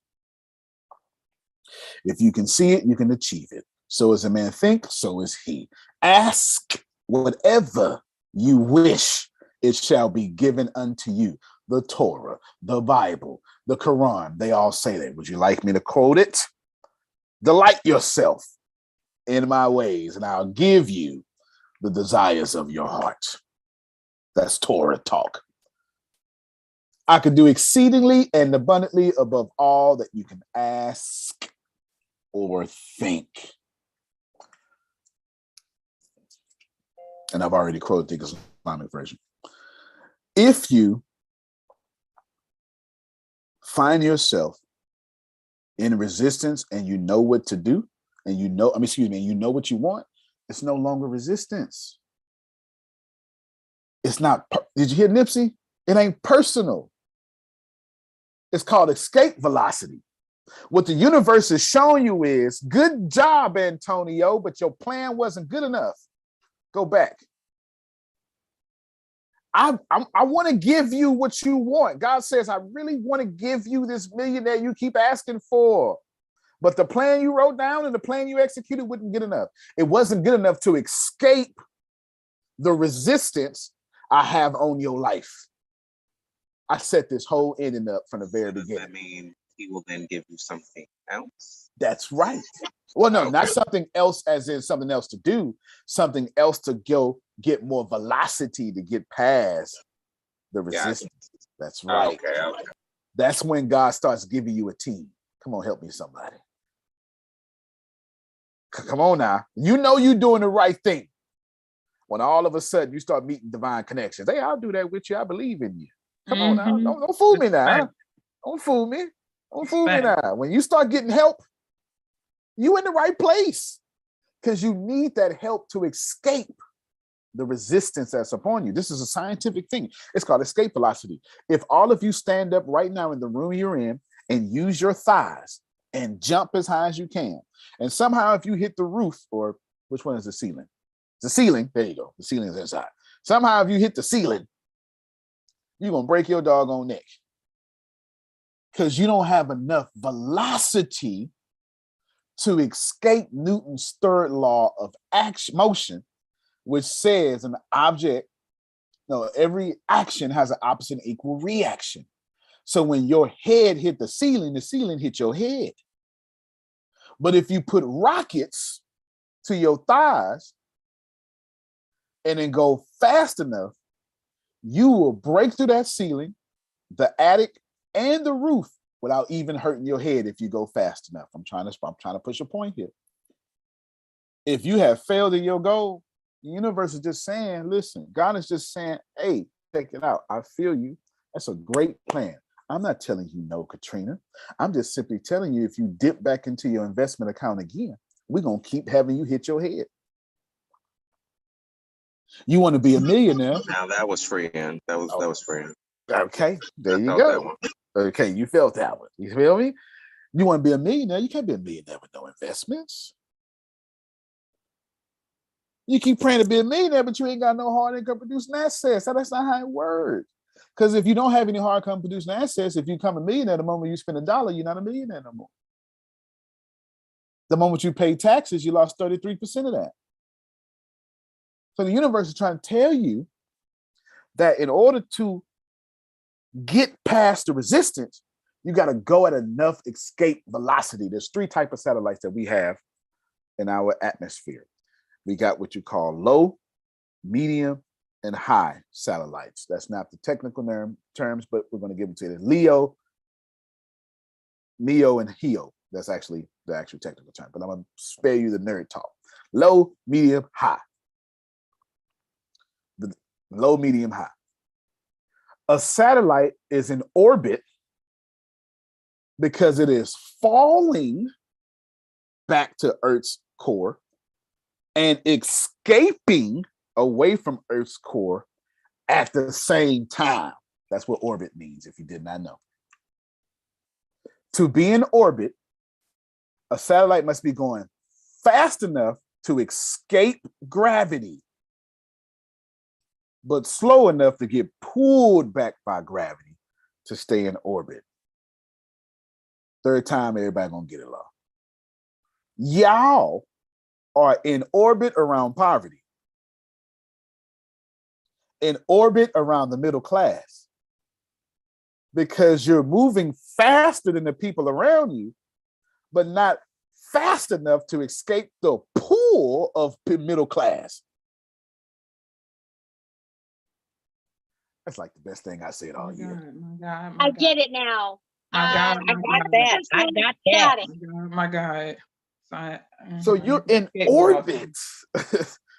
If you can see it, you can achieve it. So as a man think, so is he. Ask whatever you wish, it shall be given unto you. The Torah, the Bible, the Quran, they all say that. Would you like me to quote it? Delight yourself in my ways, and I'll give you the desires of your heart. That's Torah talk. I could do exceedingly and abundantly above all that you can ask or think. And I've already quoted the Islamic version. If you find yourself in resistance and you know what to do, and you know what you want, it's no longer resistance. It's not, did you hear Nipsey? It ain't personal. It's called escape velocity. What the universe is showing you is, good job, Antonio, but your plan wasn't good enough. Go back. I want to give you what you want. God says, I really want to give you this million that you keep asking for. But the plan you wrote down and the plan you executed wasn't good enough. It wasn't good enough to escape the resistance I have on your life. I set this whole ending up from the very beginning. Does that mean he will then give you something else? That's right. Well, no, not something else as in something else to do, something else to go get more velocity to get past the resistance. That's right. Okay. That's when God starts giving you a team. Come on, help me, somebody. Come on now. You know you're doing the right thing. When all of a sudden you start meeting divine connections. Hey, I'll do that with you. I believe in you. Come on now. Don't fool me now. Don't fool me. Don't fool me now. When you start getting help, you in the right place, because you need that help to escape the resistance that's upon you. This is a scientific thing. It's called escape velocity. If all of you stand up right now in the room you're in and use your thighs and jump as high as you can, and somehow if you hit the roof, or which one is the ceiling? The ceiling, there you go. The ceiling is inside. Somehow if you hit the ceiling, you're going to break your doggone neck, because you don't have enough velocity to escape Newton's third law of motion, which says every action has an opposite and equal reaction. So when your head hit the ceiling hit your head. But if you put rockets to your thighs and then go fast enough, you will break through that ceiling, the attic, and the roof without even hurting your head if you go fast enough. I'm trying to push a point here. If you have failed in your goal, the universe is just saying, listen, God is just saying, hey, check it out. I feel you. That's a great plan. I'm not telling you no, Katrina. I'm just simply telling you, if you dip back into your investment account again, we're going to keep having you hit your head. You want to be a millionaire. Now that was freeing. That was freeing. Okay, there you go. Okay, you felt that one. You feel me? You want to be a millionaire? You can't be a millionaire with no investments. You keep praying to be a millionaire, but you ain't got no hard income producing assets. That's not how it works. Because if you don't have any hard income producing assets, if you become a millionaire, the moment you spend $1, you're not a millionaire no more. The moment you pay taxes, you lost 33% of that. So the universe is trying to tell you that in order to get past the resistance, you got to go at enough escape velocity. There's 3 types of satellites that we have in our atmosphere. We got what you call low, medium, and high satellites. That's not the technical terms, but we're going to give it to you. Leo, MEO, and HEO. That's actually the actual technical term, but I'm going to spare you the nerd talk. Low, medium, high. The low, medium, high. A satellite is in orbit because it is falling back to Earth's core and escaping away from Earth's core at the same time. That's what orbit means, if you did not know. To be in orbit, a satellite must be going fast enough to escape gravity, but slow enough to get pulled back by gravity to stay in orbit. Third time, everybody gonna get it low. Y'all are in orbit around poverty, in orbit around the middle class, because you're moving faster than the people around you, but not fast enough to escape the pool of middle class. That's like the best thing I said all year. My God, I get it now. my God, I my got God. that. I got that. My God. So you're in orbit.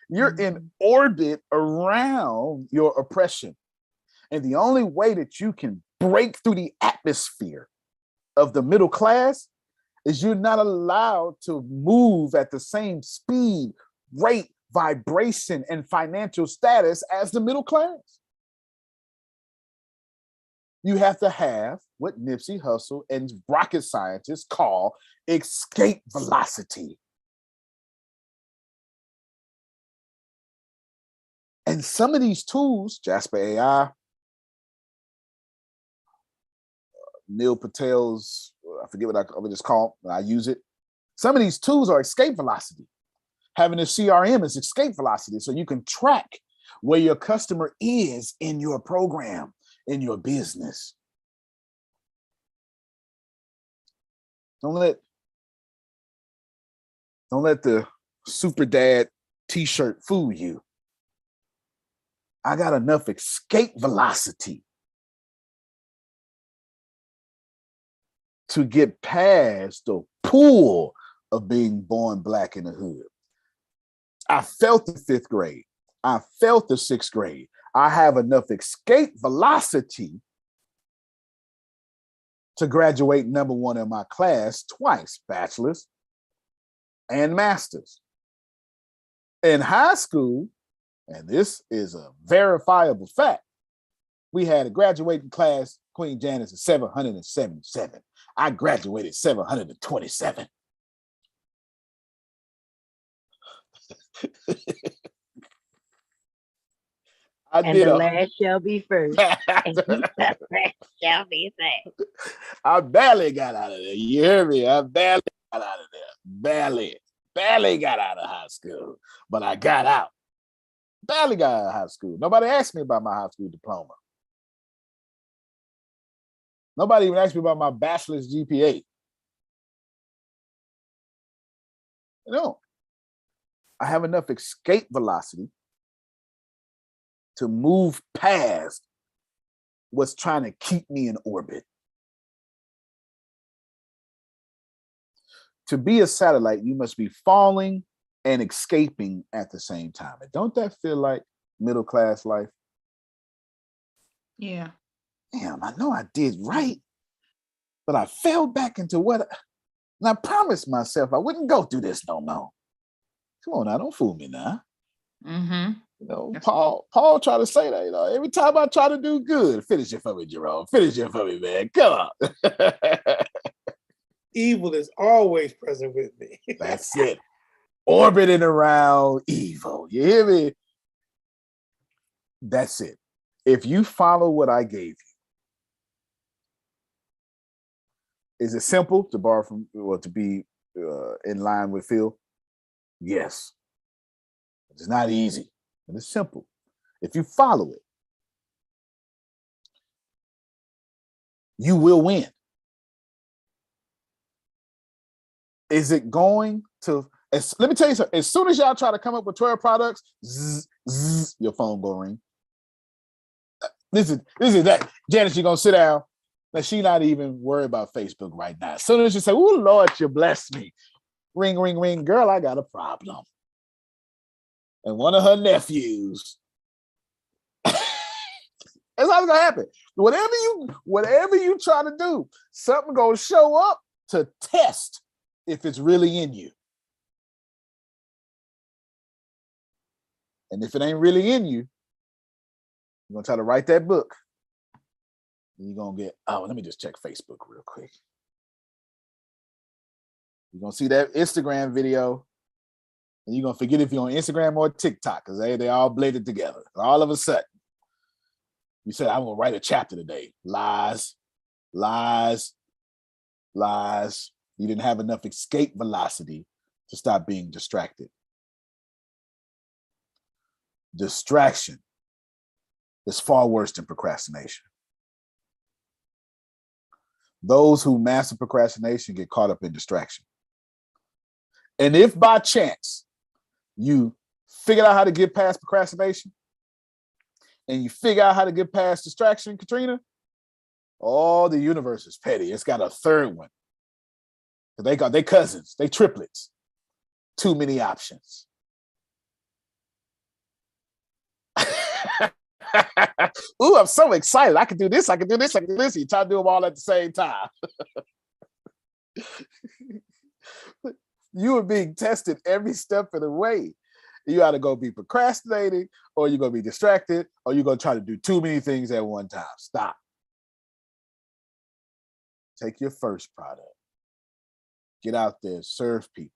You're in orbit around your oppression. And the only way that you can break through the atmosphere of the middle class is you're not allowed to move at the same speed, rate, vibration, and financial status as the middle class. You have to have what Nipsey Hussle and rocket scientists call escape velocity. And some of these tools, Jasper AI, Neil Patel's, I forget what I just call it, I use it. Some of these tools are escape velocity. Having a CRM is escape velocity, so you can track where your customer is in your program, in your business. Don't let the super dad t-shirt fool you. I got enough escape velocity to get past the pool of being born black in the hood. I felt the 5th grade. I felt the 6th grade. I have enough escape velocity to graduate #1 in my class twice, bachelor's and master's. In high school, and this is a verifiable fact, we had a graduating class, Queen Janice, of 777. I graduated 727. And the last shall be first. And the rest shall be said. I barely got out of there. You hear me? I barely got out of there. Barely got out of high school, but I got out. Barely got out of high school. Nobody asked me about my high school diploma. Nobody even asked me about my bachelor's GPA. No. I have enough escape velocity to move past what's trying to keep me in orbit. To be a satellite, you must be falling and escaping at the same time. And don't that feel like middle class life? Yeah. Damn, I know I did right, but I fell back into what, and I promised myself I wouldn't go through this no more. Come on now, don't fool me now. Mm-hmm. You know, Paul tried to say that, you know, every time I try to do good, finish it for me, Jerome. Finish it for me, man. Come on. Evil is always present with me. That's it. Orbiting around evil. You hear me? That's it. If you follow what I gave you, is it simple to borrow from, or to be in line with Phil? Yes. It's not easy, but it's simple. If you follow it, you will win. Is it going to, let me tell you something, as soon as y'all try to come up with 12 products, zzz, zzz, your phone go ring. This is that. Janice, you gonna sit down. Now she not even worried about Facebook right now. As soon as you say, oh Lord, you bless me. Ring, ring, ring, girl, I got a problem. And one of her nephews. That's how it's gonna happen. Whatever you try to do, something gonna show up to test if it's really in you. And if it ain't really in you, you're gonna try to write that book. And you're gonna get, oh, let me just check Facebook real quick. You're gonna see that Instagram video, and you're gonna forget if you're on Instagram or TikTok, because they all blended together. All of a sudden, you said, I'm gonna write a chapter today. Lies, lies, lies. You didn't have enough escape velocity to stop being distracted. Distraction is far worse than procrastination. Those who master procrastination get caught up in distraction. And if by chance you figure out how to get past procrastination and you figure out how to get past distraction, Katrina, oh, the universe is petty. It's got a third one. They got their cousins, they triplets. Too many options. Ooh, I'm so excited. I can do this, I can do this, I can do this. You try to do them all at the same time. You are being tested every step of the way. You either go be procrastinating, or you're going to be distracted, or you're going to try to do too many things at one time. Stop. Take your first product. Get out there, serve people,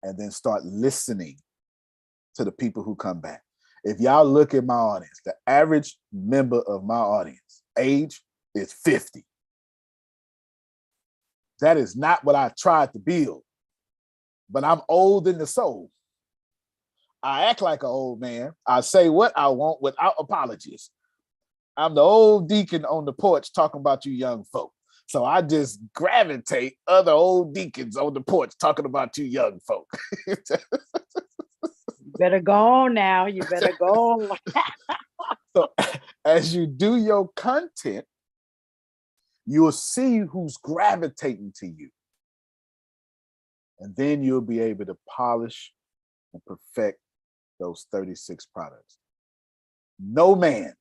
and then start listening to the people who come back. If y'all look at my audience, the average member of my audience age is 50. That is not what I tried to build, but I'm old in the soul. I act like an old man. I say what I want without apologies. I'm the old deacon on the porch talking about you young folk. So I just gravitate other old deacons on the porch talking about you young folk. Better go on now. You better go on. So as you do your content, you'll see who's gravitating to you. And then you'll be able to polish and perfect those 36 products. No man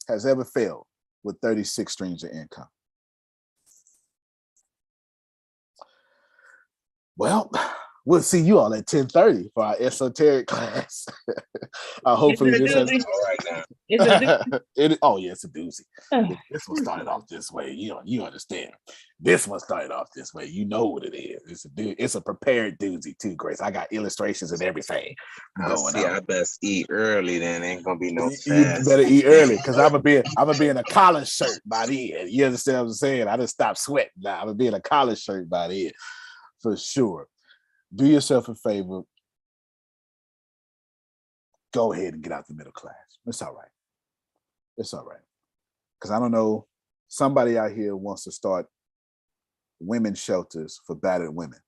has ever failed with 36 streams of income. Well, we'll see you all at 10:30 for our esoteric class. Hopefully this has oh yeah, it's a doozy. This one started off this way. You understand. This one started off this way. You know what it is. It's a prepared doozy too, Grace. I got illustrations and everything going on. I best eat early, then ain't gonna be no fast. You better eat early, because I'm gonna be in a collar shirt by then. You understand what I'm saying? I just stopped sweating now. I'm gonna be in a collar shirt by then. For sure. Do yourself a favor. Go ahead and get out the middle class. It's all right. It's all right. Because I don't know, somebody out here wants to start women's shelters for battered women.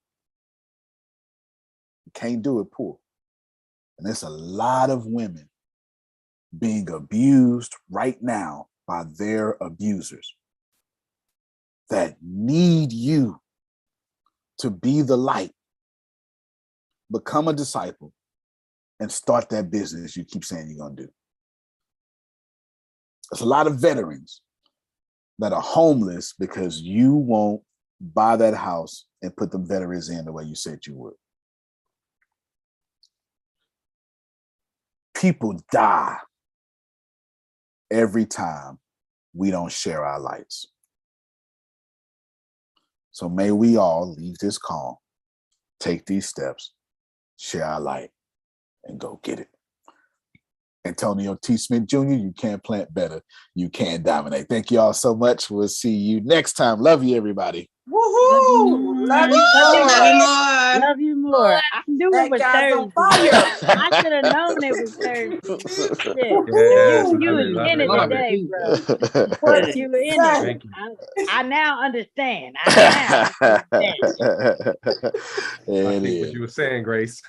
You can't do it poor. And there's a lot of women being abused right now by their abusers that need you to be the light, become a disciple, and start that business you keep saying you're going to do. There's a lot of veterans that are homeless because you won't buy that house and put them veterans in the way you said you would. People die every time we don't share our lights. So may we all leave this call, take these steps, share our light, and go get it. Antonio T. Smith Jr., you can plant better. You can dominate. Thank you all so much. We'll see you next time. Love you, everybody. Woohoo! Love you more. Love you more. I knew it was Thursday. I should have known it was Thursday. Shit. Yes, You was in it love it. today, bro. You were in it. Thank you. I now understand. I now understand. It I think is. what you were saying, Grace.